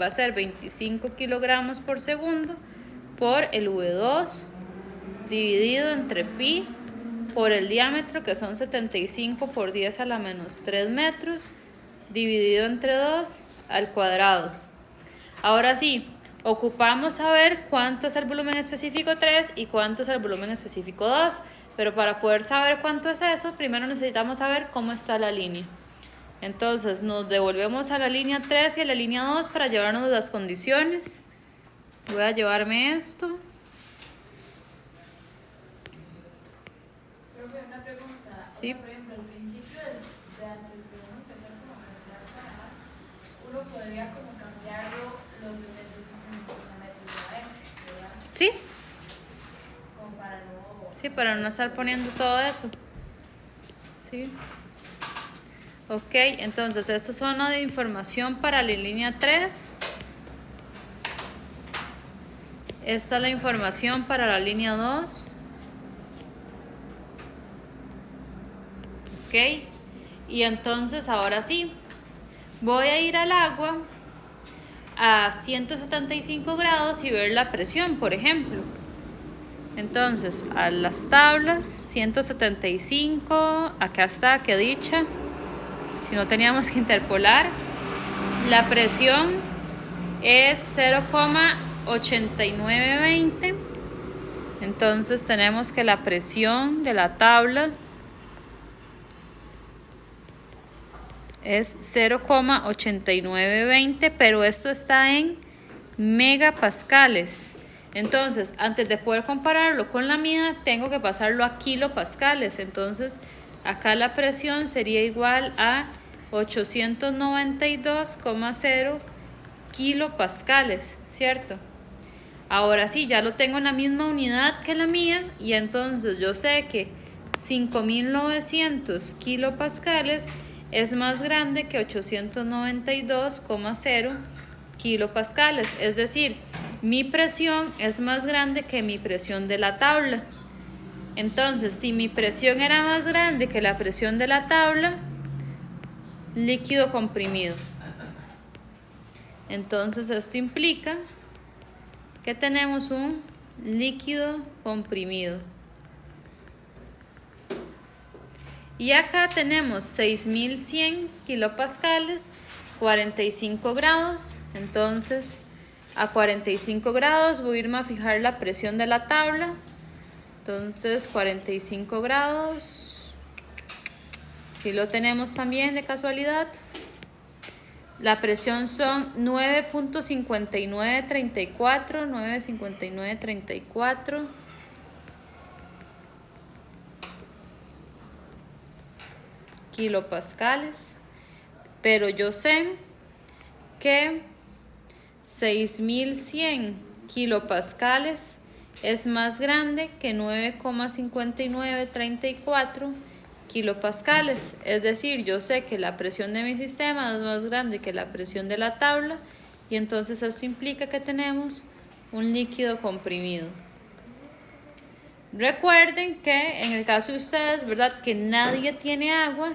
Va a ser 25 kilogramos por segundo por el V2 dividido entre pi por el diámetro, que son 75 por 10 a la menos 3 metros, dividido entre 2 al cuadrado. Ahora sí, ocupamos saber cuánto es el volumen específico 3 y cuánto es el volumen específico 2, pero para poder saber cuánto es eso, primero necesitamos saber cómo está la línea. Entonces nos devolvemos a la línea 3 y a la línea 2 para llevarnos las condiciones. Voy a llevarme esto. Profe, una pregunta. Sí. O sea, por ejemplo, al principio de antes de uno empezar como a calcular para A, uno podría como cambiarlo los 75 minutos a metros de la vez, ¿verdad? ¿Sí? Como para no... Sí, para no estar poniendo todo eso. Sí. Ok, entonces esto es una de información para la línea 3. Esta es la información para la línea 2. Ok, y entonces ahora sí, voy a ir al agua a 175 grados y ver la presión, por ejemplo. Entonces, a las tablas, 175, acá está, qué dicha. Si no teníamos que interpolar, la presión es 0,8920. Entonces tenemos que la presión de la tabla es 0,8920, pero esto está en megapascales. Entonces, antes de poder compararlo con la mía, tengo que pasarlo a kilopascales. Entonces, acá la presión sería igual a 892,0 kilopascales, ¿cierto? Ahora sí, ya lo tengo en la misma unidad que la mía y entonces yo sé que 5.900 kilopascales es más grande que 892,0 kilopascales. Es decir, mi presión es más grande que mi presión de la tabla. Entonces, si mi presión era más grande que la presión de la tabla, líquido comprimido. Entonces, esto implica que tenemos un líquido comprimido. Y acá tenemos 6.100 kilopascales, 45 grados. Entonces, a 45 grados voy a irme a fijar la presión de la tabla. Entonces, 45 grados. Si lo tenemos también de casualidad. La presión son 9.5934, 9.5934 kilopascales, pero yo sé que 6.100 kilopascales es más grande que 9.5934 kilopascales. Es decir, yo sé que la presión de mi sistema es más grande que la presión de la tabla y entonces esto implica que tenemos un líquido comprimido. Recuerden que en el caso de ustedes, ¿verdad? Que nadie tiene agua,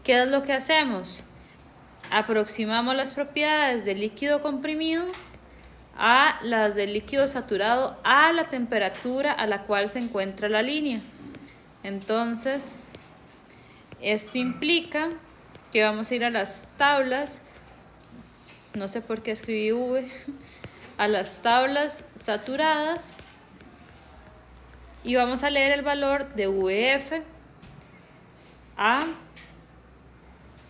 ¿qué es lo que hacemos? Aproximamos las propiedades del líquido comprimido a las del líquido saturado a la temperatura a la cual se encuentra la línea. Entonces, esto implica que vamos a ir a las tablas, no sé por qué escribí V, a las tablas saturadas y vamos a leer el valor de VF a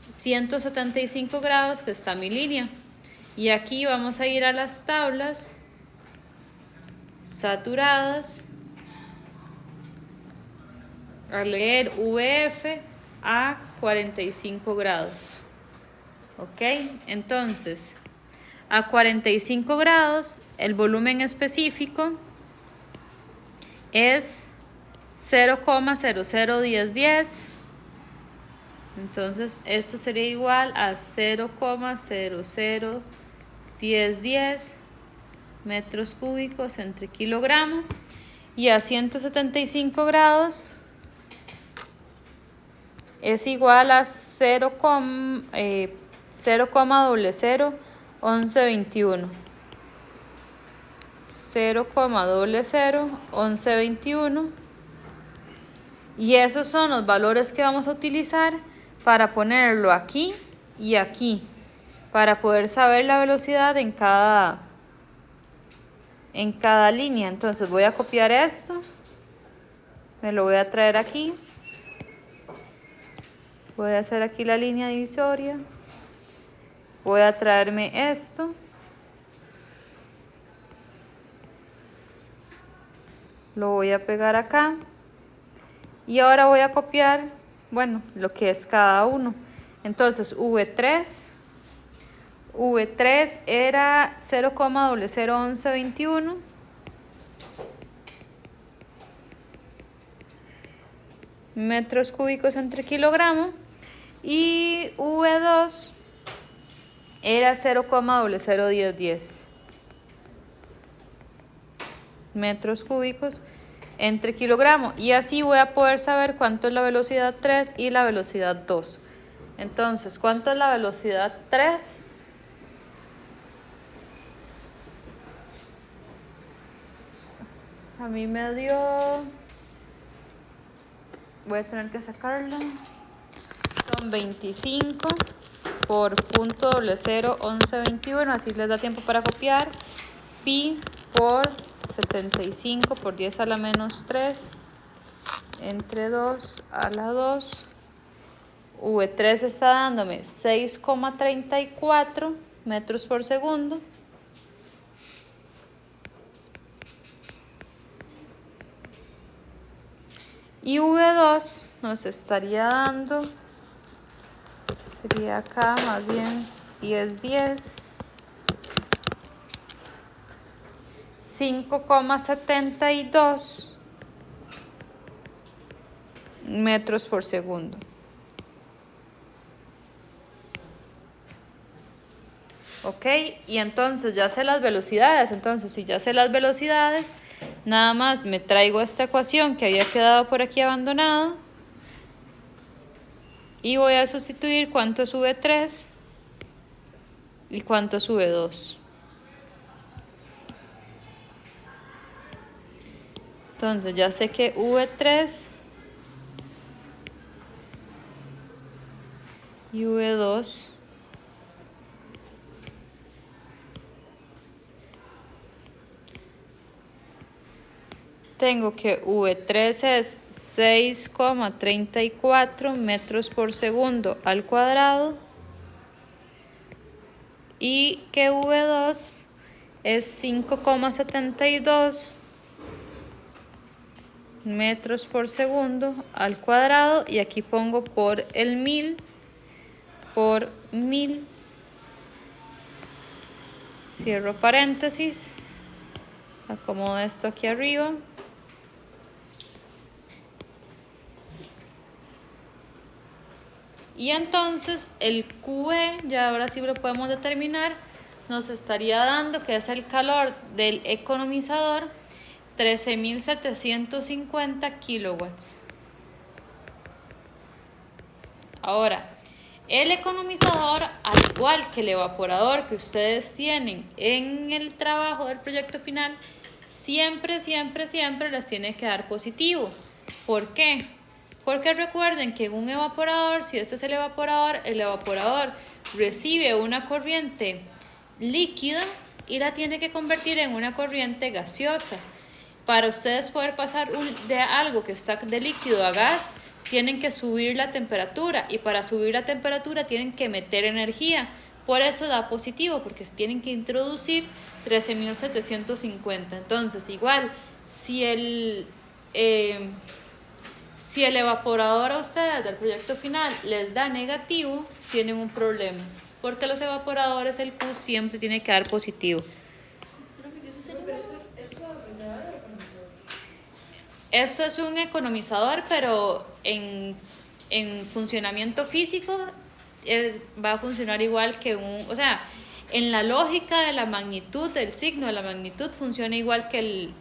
175 grados, que está mi línea. Y aquí vamos a ir a las tablas saturadas a leer VF a 45 grados. Ok, entonces a 45 grados el volumen específico es 0,001010. Entonces esto sería igual a 0,001010 metros cúbicos entre kilogramo, y a 175 grados es igual a 0,001121. 0,001121. Y esos son los valores que vamos a utilizar para ponerlo aquí y aquí, para poder saber la velocidad en cada línea. Entonces voy a copiar esto, me lo voy a traer aquí, voy a hacer aquí la línea divisoria, voy a traerme esto, lo voy a pegar acá y ahora voy a copiar, bueno, lo que es cada uno. Entonces V3 era 0,001121 metros cúbicos entre kilogramo, y V2 era 0,001010 metros cúbicos entre kilogramo, y así voy a poder saber cuánto es la velocidad 3 y la velocidad 2. Entonces, ¿cuánto es la velocidad 3? A mí me dio, voy a tener que sacarla, son 25 por .001121, así les da tiempo para copiar. Pi por 75 por 10 a la menos 3 entre 2 a la 2. V3 está dándome 6,34 metros por segundo. Y V2 nos estaría dando, sería acá más bien 10, 10. 5,72 metros por segundo. Ok, y entonces ya sé las velocidades. Entonces, si ya sé las velocidades, nada más me traigo esta ecuación que había quedado por aquí abandonada y voy a sustituir cuánto es V3 y cuánto es V2. Entonces ya sé que V3 y V2 tengo que V3 es 6,34 metros por segundo al cuadrado y que V2 es 5,72 metros por segundo al cuadrado, y aquí pongo por el 1000 por 1000, cierro paréntesis, acomodo esto aquí arriba. Y entonces el QE, ya ahora sí lo podemos determinar, nos estaría dando que es el calor del economizador, 13.750 kilowatts. Ahora, el economizador, al igual que el evaporador que ustedes tienen en el trabajo del proyecto final, siempre les tiene que dar positivo. ¿Por qué? Porque recuerden que en un evaporador, si este es el evaporador recibe una corriente líquida y la tiene que convertir en una corriente gaseosa. Para ustedes poder pasar de algo que está de líquido a gas, tienen que subir la temperatura, y para subir la temperatura tienen que meter energía. Por eso da positivo, porque tienen que introducir 13.750. Entonces, igual, si el evaporador a ustedes del proyecto final les da negativo, tienen un problema, porque los evaporadores, el Q siempre tiene que dar positivo. Esto es un economizador, pero en funcionamiento físico va a funcionar igual que o sea, en la lógica de la magnitud, del signo de la magnitud, funciona igual que el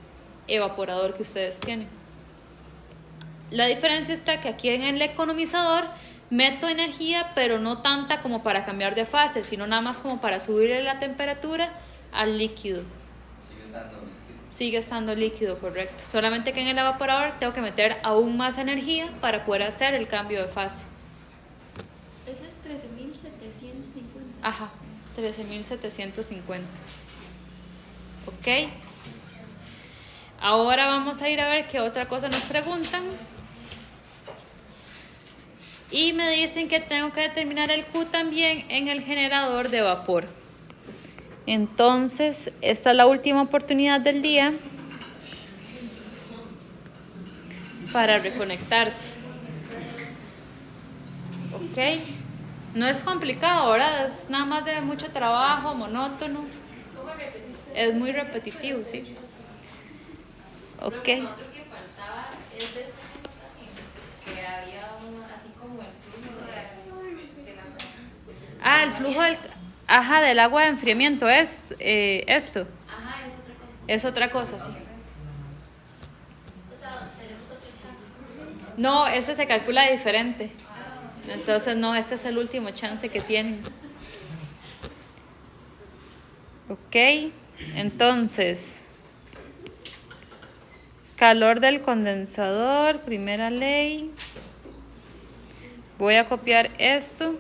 evaporador que ustedes tienen. La diferencia está que aquí en el economizador meto energía, pero no tanta como para cambiar de fase, sino nada más como para subirle la temperatura al líquido. Sigue estando líquido, correcto. Solamente que en el evaporador tengo que meter aún más energía para poder hacer el cambio de fase. Eso es 13.750. Ajá, 13.750. Ok. Ahora vamos a ir a ver qué otra cosa nos preguntan. Y me dicen que tengo que determinar el Q también en el generador de vapor. Entonces, esta es la última oportunidad del día para reconectarse. Ok. No es complicado, ¿verdad? Es nada más de mucho trabajo, monótono. Es muy repetitivo, sí. Ok. Otro que faltaba es de este tema también, que había así como el flujo del agua. El flujo del agua de enfriamiento es esto. Ajá, es otra cosa. Es otra cosa, sí. O sea, tenemos otro chance. No, este se calcula diferente. Entonces, no, este es el último chance que tienen. Ok, entonces, calor del condensador, primera ley. Voy a copiar esto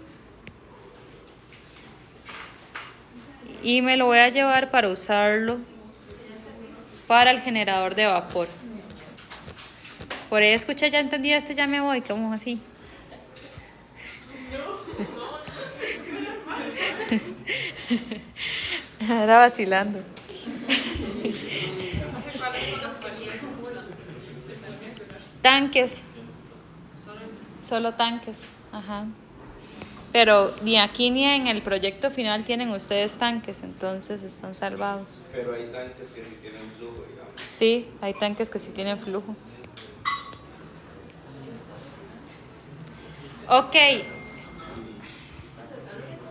y me lo voy a llevar para usarlo para el generador de vapor. Por ahí escuché, ya entendí, ya me voy, ¿cómo así? Era vacilando. Tanques. Solo tanques. Ajá. Pero ni aquí ni en el proyecto final tienen ustedes tanques, entonces están salvados. Pero hay tanques que sí tienen flujo, digamos. Sí, hay tanques que sí tienen flujo. Ok.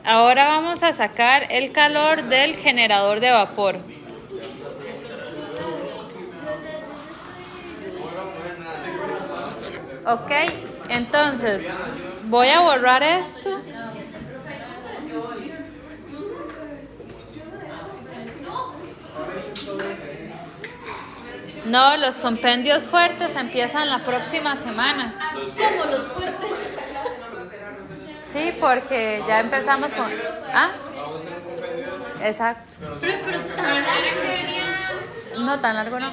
Ahora vamos a sacar el calor del generador de vapor. Ok, entonces voy a borrar esto. No, los compendios fuertes empiezan la próxima semana. Como los fuertes. Sí, porque ya empezamos con... ¿Ah? Exacto. Pero tan largo. No, tan largo no.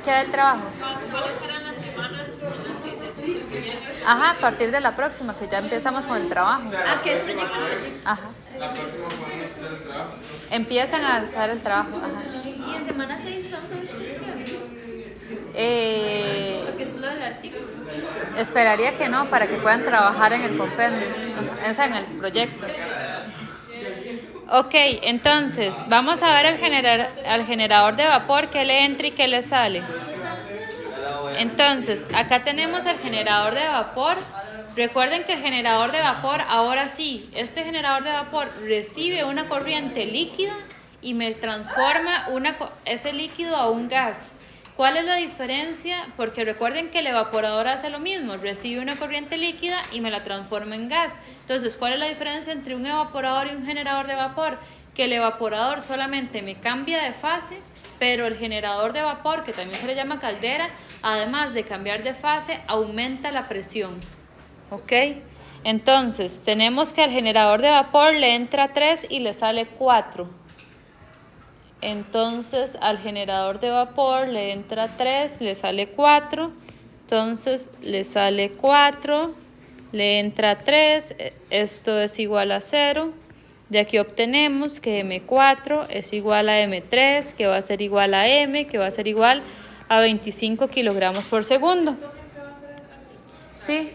¿Queda el trabajo? ¿Cuáles eran las semanas en las que se sustituían? Ajá, a partir de la próxima, que ya empezamos con el trabajo. Ah, que es proyecto. Ajá. La próxima podemos hacer el trabajo. Empiezan a hacer el trabajo. Ajá. Y en semana 6 son solo exposiciones. Porque es lo del artículo. Esperaría que no, para que puedan trabajar en el compendio, o sea, en el proyecto. Ok, entonces, vamos a ver al generador de vapor que le entra y que le sale. Entonces, acá tenemos el generador de vapor. Recuerden que el generador de vapor, ahora sí, este generador de vapor recibe una corriente líquida y me transforma ese líquido a un gas. ¿Cuál es la diferencia? Porque recuerden que el evaporador hace lo mismo, recibe una corriente líquida y me la transforma en gas. Entonces, ¿cuál es la diferencia entre un evaporador y un generador de vapor? Que el evaporador solamente me cambia de fase, pero el generador de vapor, que también se le llama caldera, además de cambiar de fase, aumenta la presión. ¿Ok? Entonces, tenemos que al generador de vapor le entra 3 y le sale 4. Entonces al generador de vapor le entra 3, le sale 4, entonces le sale 4, le entra 3, esto es igual a 0. De aquí obtenemos que M4 es igual a M3, que va a ser igual a M, que va a ser igual a 25 kilogramos por segundo. Sí.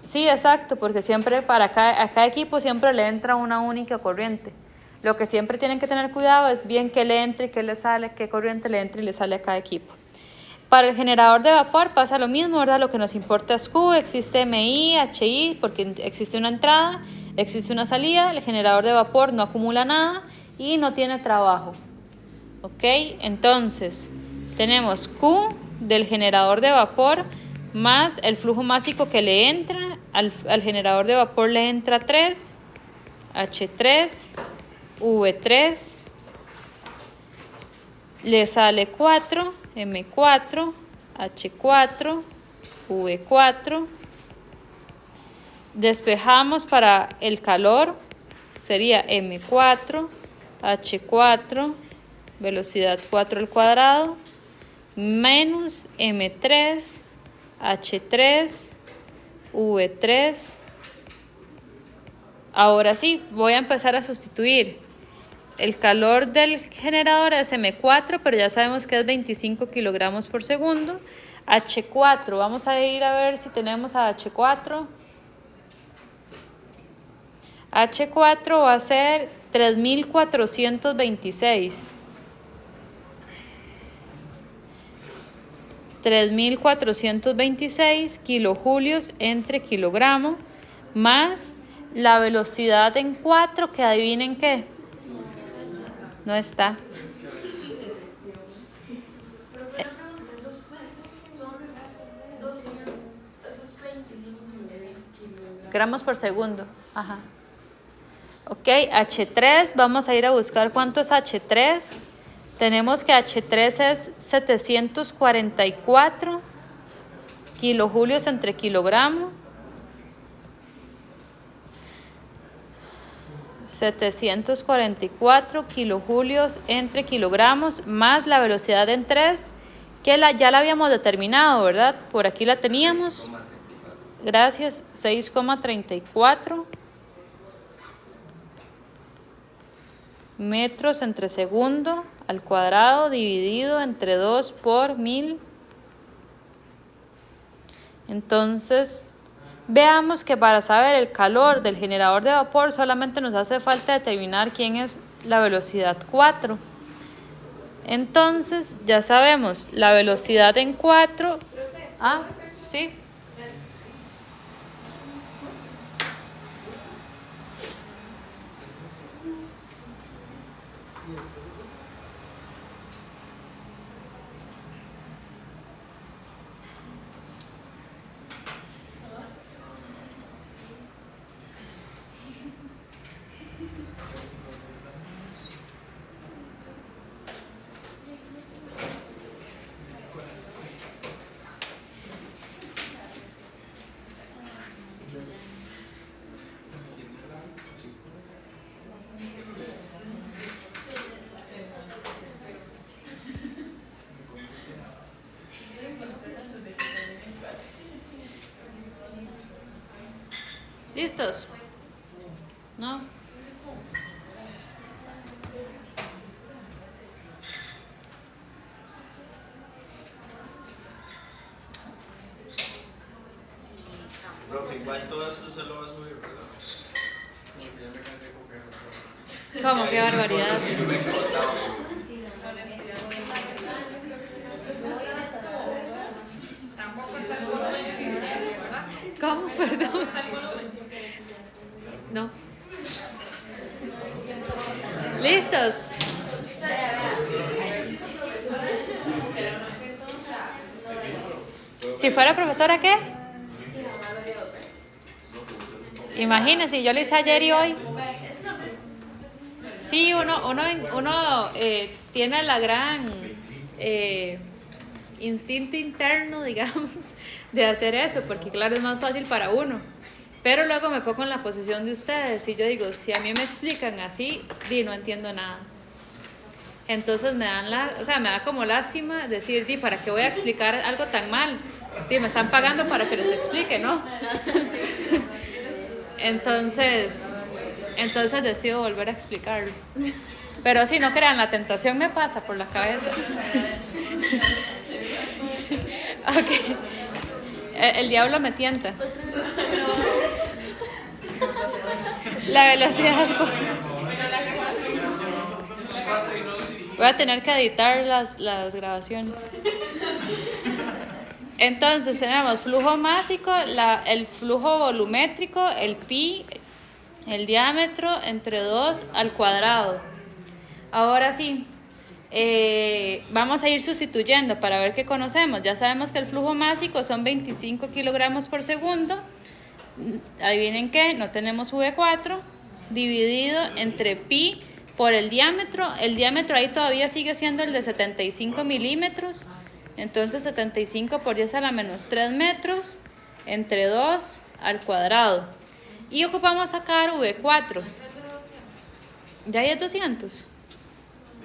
Sí, exacto, porque siempre a cada equipo siempre le entra una única corriente. Lo que siempre tienen que tener cuidado es bien qué le entra y qué le sale, qué corriente le entra y le sale a cada equipo. Para el generador de vapor pasa lo mismo, ¿verdad? Lo que nos importa es Q, existe MI, HI, porque existe una entrada, existe una salida, el generador de vapor no acumula nada y no tiene trabajo. ¿Ok? Entonces, tenemos Q del generador de vapor más el flujo másico que le entra, al generador de vapor le entra 3, H3, V3, le sale 4, M4, H4, V4. Despejamos para el calor, sería M4, H4, velocidad 4 al cuadrado, menos M3, H3, V3. Ahora sí, voy a empezar a sustituir. El calor del generador es M4, pero ya sabemos que es 25 kilogramos por segundo. H4, vamos a ir a ver si tenemos a H4. H4 va a ser 3426. 3426 kilojulios entre kilogramo más la velocidad en 4, que adivinen qué. No está. Pero una pregunta, esos son 200, esos 25 kilogramos. Gramos por segundo. Ajá. Ok, H3, vamos a ir a buscar cuánto es H3. Tenemos que H3 es 744 kilojulios entre kilogramo. 744 kilojulios entre kilogramos más la velocidad en 3, que ya la habíamos determinado, ¿verdad? Por aquí la teníamos. Gracias, 6,34 metros entre segundo al cuadrado dividido entre 2 por 1000. Entonces Veamos que para saber el calor del generador de vapor solamente nos hace falta determinar quién es la velocidad 4. Entonces ya sabemos la velocidad en 4. Ah, sí. ¿Listos? ¿No? Profe, igual todo esto se lo va a subir, ¿verdad? Porque ya me cansé con que ¿Cómo? ¡Qué barbaridad! ¿Cómo? Perdón. No. ¿Listos? Si fuera profesora, ¿qué? Imagínense, yo le hice ayer y hoy. Sí, uno tiene la gran instinto interno, digamos, de hacer eso, porque claro, es más fácil para uno. Pero luego me pongo en la posición de ustedes y yo digo, si a mí me explican así, no entiendo nada. Entonces me da como lástima decir, ¿para qué voy a explicar algo tan mal? Me están pagando para que les explique, ¿no? Entonces decido volver a explicarlo. Pero si no crean, la tentación me pasa por la cabeza. Ok. El diablo me tienta. La velocidad. Voy a tener que editar las grabaciones. Entonces tenemos flujo másico, el flujo volumétrico, el pi, el diámetro entre 2 al cuadrado. Ahora sí, vamos a ir sustituyendo para ver qué conocemos. Ya sabemos que el flujo másico son 25 kilogramos por segundo. Adivinen qué, no tenemos V4 dividido entre pi por el diámetro. El diámetro ahí todavía sigue siendo el de 75 milímetros. Entonces 75 por 10 a la menos 3 metros entre 2 al cuadrado. Y ocupamos sacar V4. ¿Ya hay 200?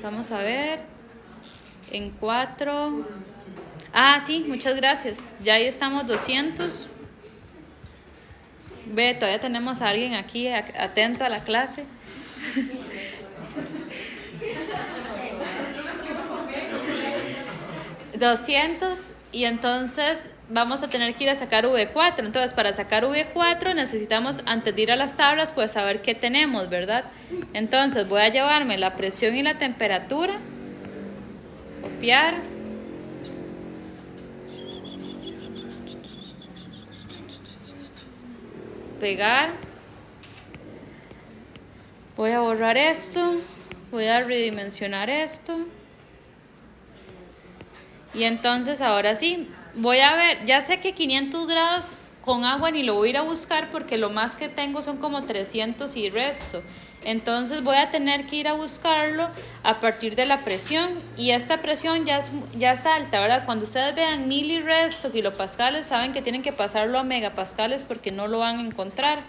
Vamos a ver. En 4. Ah, sí, muchas gracias. Ya ahí estamos 200. Ve, todavía tenemos a alguien aquí atento a la clase. $200 y entonces vamos a tener que ir a sacar V4. Entonces para sacar V4 necesitamos, antes de ir a las tablas, pues saber qué tenemos, ¿verdad? Entonces voy a llevarme la presión y la temperatura, copiar, pegar, voy a borrar esto, voy a redimensionar esto. Y entonces ahora sí, voy a ver, ya sé que 500 grados con agua ni lo voy a ir a buscar porque lo más que tengo son como 300 y resto. Entonces voy a tener que ir a buscarlo a partir de la presión y esta presión ya es alta, ¿verdad? Cuando ustedes vean mil y resto, kilopascales, saben que tienen que pasarlo a megapascales porque no lo van a encontrar.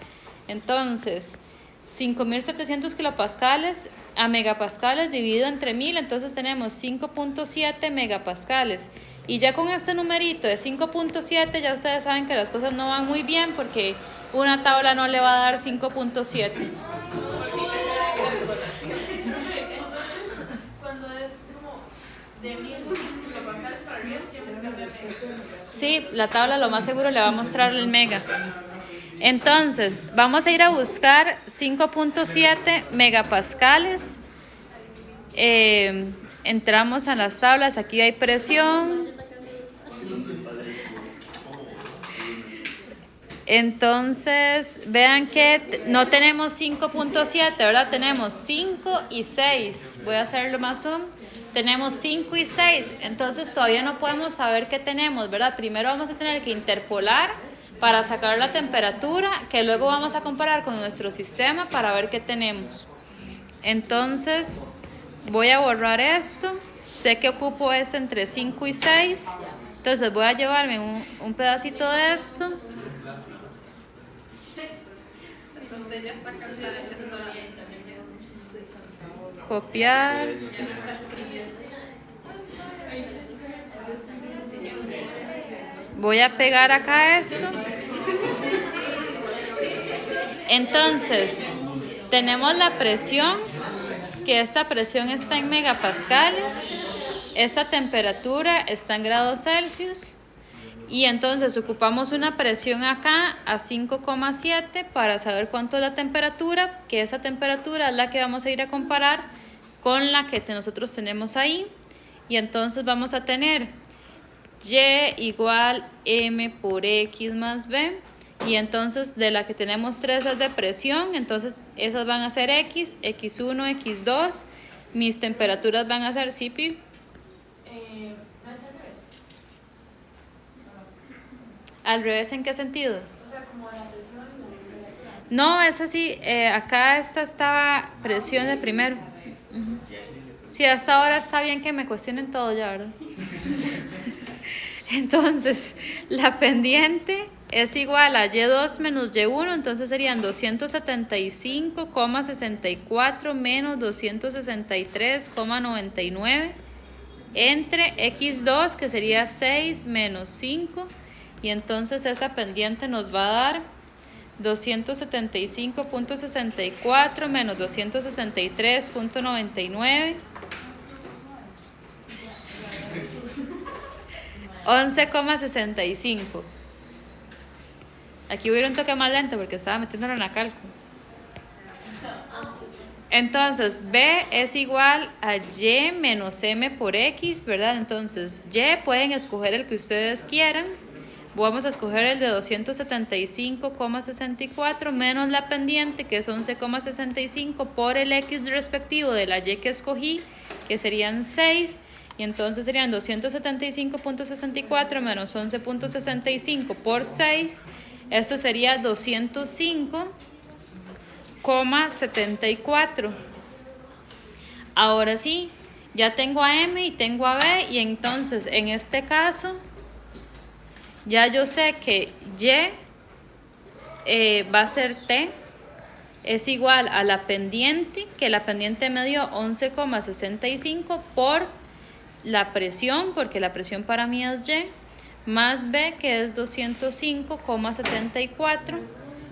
Entonces, 5.700 kilopascales a megapascales dividido entre 1000, entonces tenemos 5.7 megapascales. Y ya con este numerito de 5.7 ya ustedes saben que las cosas no van muy bien porque una tabla no le va a dar 5.7. Cuando es como de 1000 kilopascales para arriba, siempre cambia de mega. Sí, la tabla lo más seguro le va a mostrar el mega. Entonces, vamos a ir a buscar 5.7 megapascales. Entramos a las tablas, aquí hay presión. Entonces, vean que no tenemos 5.7, ¿verdad? Tenemos 5 y 6. Voy a hacerlo más zoom. Tenemos 5 y 6. Entonces, todavía no podemos saber qué tenemos, ¿verdad? Primero vamos a tener que interpolar para sacar la temperatura, que luego vamos a comparar con nuestro sistema para ver qué tenemos. Entonces, voy a borrar esto. Sé que ocupo es entre 5 y 6. Entonces, voy a llevarme un pedacito de esto. Copiar. Voy a pegar acá esto. Entonces, tenemos la presión, que esta presión está en megapascales. Esta temperatura está en grados Celsius. Y entonces ocupamos una presión acá a 5,7 para saber cuánto es la temperatura, que esa temperatura es la que vamos a ir a comparar con la que nosotros tenemos ahí. Y entonces vamos a tener Y igual M por X más B. Y entonces de la que tenemos 3 es de presión, entonces esas van a ser X, X1, X2. Mis temperaturas van a ser CP. ¿No es al revés? ¿Al revés en qué sentido? O sea, como la presión y la temperatura. No, es así. Acá esta estaba presión de primero. Ujú. Sí, hasta ahora está bien que me cuestionen todo ya, ¿verdad? Entonces, la pendiente es igual a Y2 menos Y1, entonces serían 275,64 menos 263,99 entre X2, que sería 6 menos 5, y entonces esa pendiente nos va a dar 275.64 menos 263.99, 11,65. Aquí voy a ir un toque más lento porque estaba metiéndolo en la cálculo. Entonces, B es igual a Y menos M por X, ¿verdad? Entonces, Y pueden escoger el que ustedes quieran. Vamos a escoger el de 275,64 menos la pendiente, que es 11,65, por el X respectivo de la Y que escogí, que serían 6. Y entonces serían 275.64 menos 11.65 por 6. Esto sería 205,74. Ahora sí, ya tengo a M y tengo a B, y entonces en este caso ya yo sé que Y va a ser T, es igual a la pendiente, que la pendiente me dio 11,65 por la presión, porque la presión para mí es Y, más B, que es 205,74,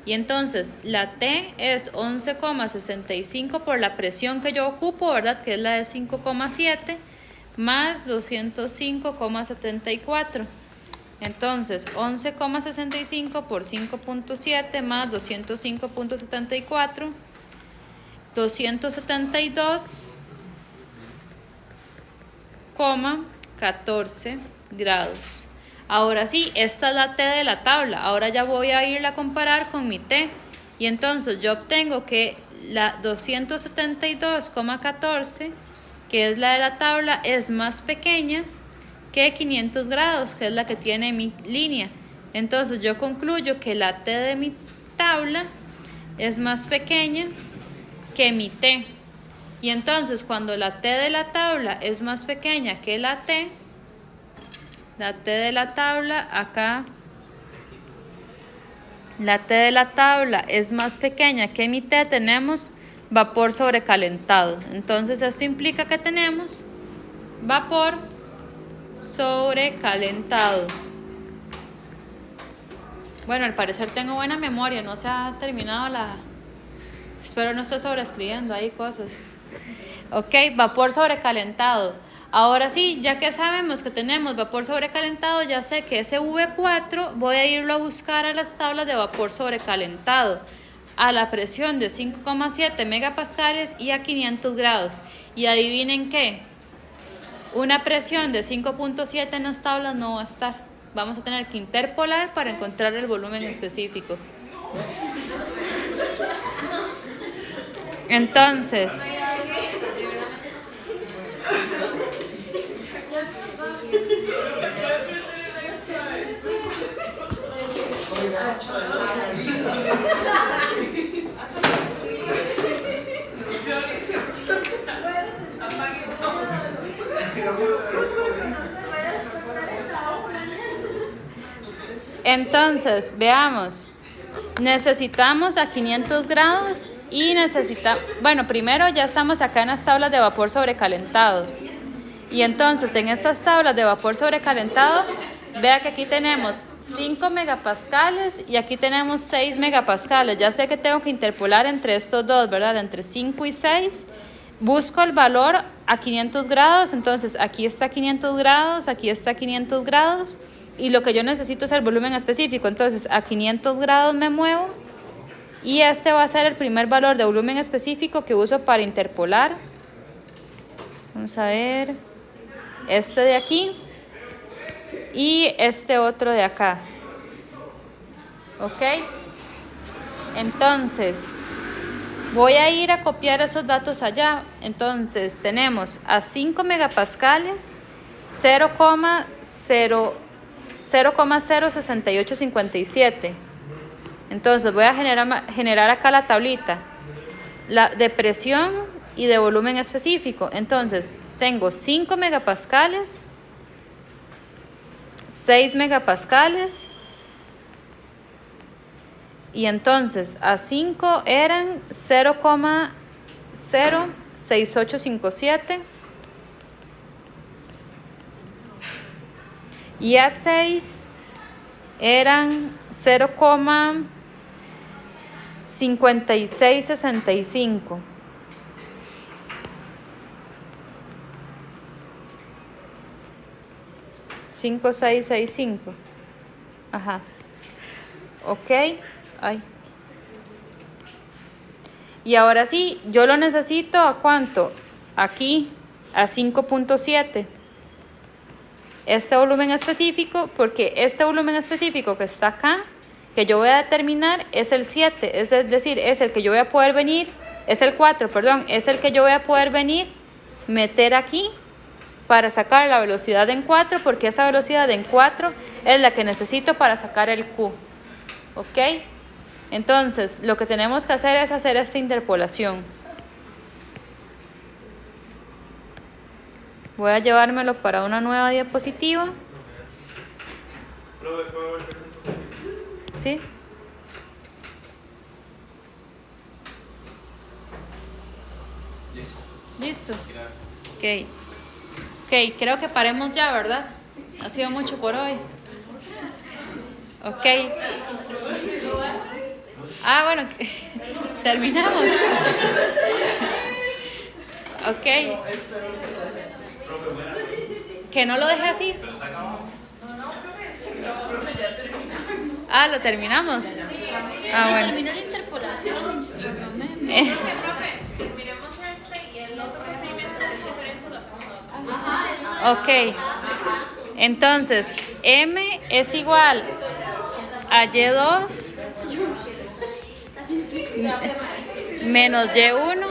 y entonces la T es 11,65 por la presión que yo ocupo, ¿verdad? Que es la de 5,7 más 205,74. Entonces 11,65 por 5.7 más 205.74, 272,14 grados. Ahora sí, esta es la T de la tabla. Ahora ya voy a irla a comparar con mi T. Y entonces yo obtengo que la 272,14, que es la de la tabla, es más pequeña que 500 grados, que es la que tiene mi línea. Entonces yo concluyo que la T de mi tabla es más pequeña que mi T. Y entonces cuando la T de la tabla es más pequeña que la T de la tabla, acá, la T de la tabla es más pequeña que mi T, tenemos vapor sobrecalentado. Entonces esto implica que tenemos vapor sobrecalentado. Bueno, al parecer tengo buena memoria, no se ha terminado la... Espero no esté sobreescribiendo ahí cosas. Ok, vapor sobrecalentado. Ahora sí, ya que sabemos que tenemos vapor sobrecalentado, ya sé que ese V4 voy a irlo a buscar a las tablas de vapor sobrecalentado a la presión de 5,7 megapascales y a 500 grados. Y adivinen qué, una presión de 5,7 en las tablas no va a estar. Vamos a tener que interpolar para encontrar el volumen específico. Entonces, veamos. Necesitamos a 500 grados y necesitamos, bueno, primero ya estamos acá en las tablas de vapor sobrecalentado. Y entonces en estas tablas de vapor sobrecalentado, vea que aquí tenemos 5 megapascales y aquí tenemos 6 megapascales. Ya sé que tengo que interpolar entre estos dos, ¿verdad? Entre 5 y 6. Busco el valor a 500 grados, entonces aquí está 500 grados, aquí está 500 grados. Y lo que yo necesito es el volumen específico. Entonces a 500 grados me muevo y este va a ser el primer valor de volumen específico que uso para interpolar. Vamos a ver, este de aquí y este otro de acá. ¿Ok? Entonces voy a ir a copiar esos datos allá. Entonces tenemos a 5 megapascales 0,06857. Entonces voy a generar acá la tablita de presión y de volumen específico. Entonces tengo 5 megapascales, 6 megapascales y entonces a 5 eran 0,06857 y a 6 eran 0,5665. $5,665. Ajá. Ok. Ay. Y ahora sí, yo lo necesito ¿a cuánto? Aquí, a 5,7. Este volumen específico, porque este volumen específico que está acá, que yo voy a determinar, es el 7. Es decir, es el que yo voy a poder venir, es el 4, perdón, es el que yo voy a poder venir, meter aquí, para sacar la velocidad en 4, porque esa velocidad en 4 es la que necesito para sacar el Q. ¿Ok? Entonces, lo que tenemos que hacer es hacer esta interpolación. Voy a llevármelo para una nueva diapositiva. ¿Sí? Listo. Ok. Ok, creo que paremos ya, ¿verdad? Ha sido mucho por hoy. Ok. Ah, bueno, terminamos. Ok. Que no lo deje así. Ah, lo terminamos. Ah, bueno. Termino de interpolación. Miremos este y el otro procedimiento que es diferente lo hacemos nosotros. Ajá, eso Ok. Entonces, M es igual a Y2 menos Y1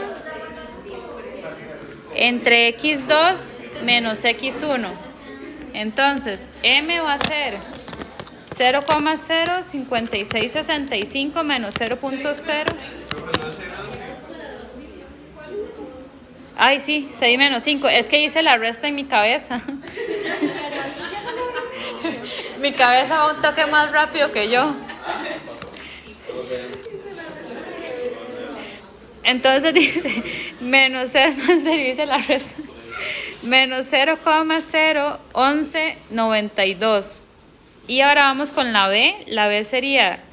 entre X2 menos X1. Entonces, M va a ser 0,05665 menos 0,0. Ay, sí, 6 menos 5. Es que hice la resta en mi cabeza. Mi cabeza va un toque más rápido que yo. Entonces dice, menos 0 más 0, hice la resta. Menos 0,01192. Y ahora vamos con la B. La B sería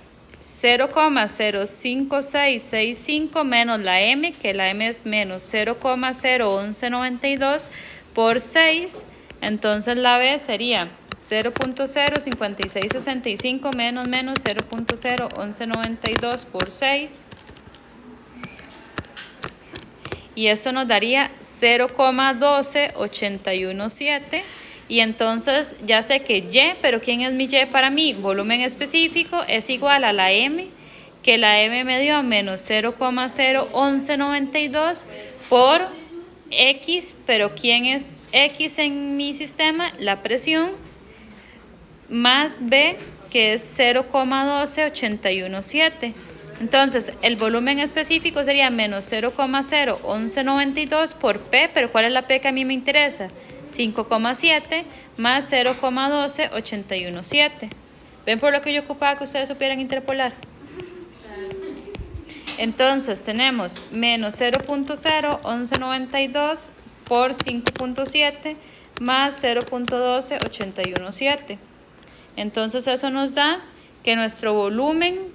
0,05665 menos la M, que la M es menos 0,01192, por 6, entonces la B sería 0.05665 menos 0.01192 por 6. Y esto nos daría 0,12817. Y entonces ya sé que Y, pero ¿quién es mi Y para mí? Volumen específico es igual a la M, que la M me dio menos 0,01192 por X, pero ¿quién es X en mi sistema? La presión, más B, que es 0,12817. Entonces, el volumen específico sería menos 0,01192 por P, pero ¿cuál es la P que a mí me interesa? 5,7 más 0,12817. ¿Ven por lo que yo ocupaba que ustedes supieran interpolar? Entonces, tenemos menos 0.01192 por 5.7 más 0.12817. Entonces, eso nos da que nuestro volumen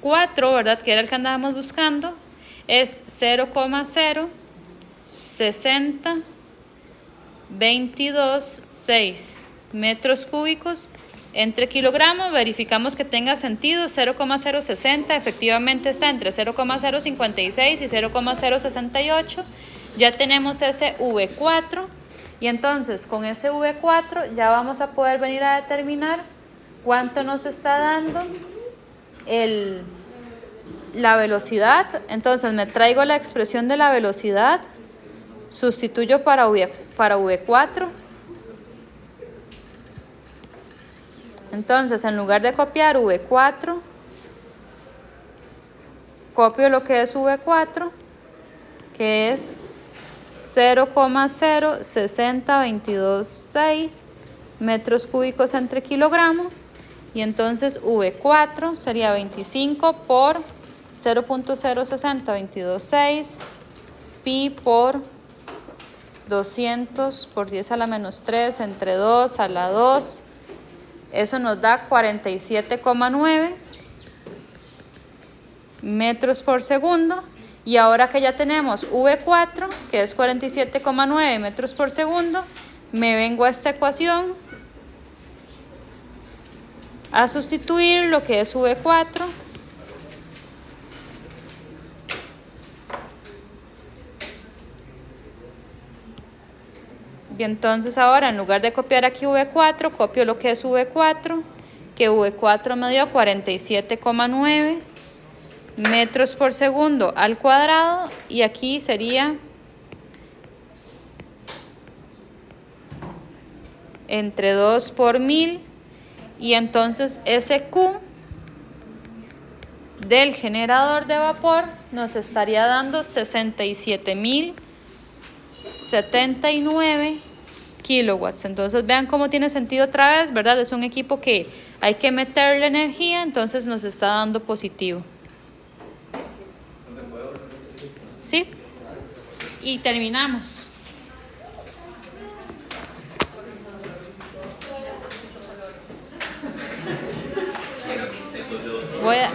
4, ¿verdad? Que era el que andábamos buscando, es 0,06022,6 metros cúbicos entre kilogramos. Verificamos que tenga sentido. 0,060 efectivamente está entre 0,056 y 0,068. Ya tenemos ese V4 y entonces con ese V4 ya vamos a poder venir a determinar cuánto nos está dando la velocidad. Entonces me traigo la expresión de la velocidad, sustituyo para V4. Entonces en lugar de copiar V4, copio lo que es V4, que es 0,06022,6 metros cúbicos entre kilogramo. Y entonces V4 sería 25 por 0.06022,6 pi por 200 por 10 a la menos 3 entre 2 a la 2. Eso nos da 47,9 metros por segundo. Y ahora que ya tenemos V4, que es 47,9 metros por segundo, me vengo a esta ecuación a sustituir lo que es V4. Y entonces ahora en lugar de copiar aquí V4, copio lo que es V4, que V4 me dio 47,9 metros por segundo al cuadrado, y aquí sería entre 2 por 1000. Y entonces ese Q del generador de vapor nos estaría dando 67.079 kilowatts. Entonces vean cómo tiene sentido otra vez, ¿verdad? Es un equipo que hay que meterle energía, entonces nos está dando positivo. ¿Sí? Y terminamos. Voy a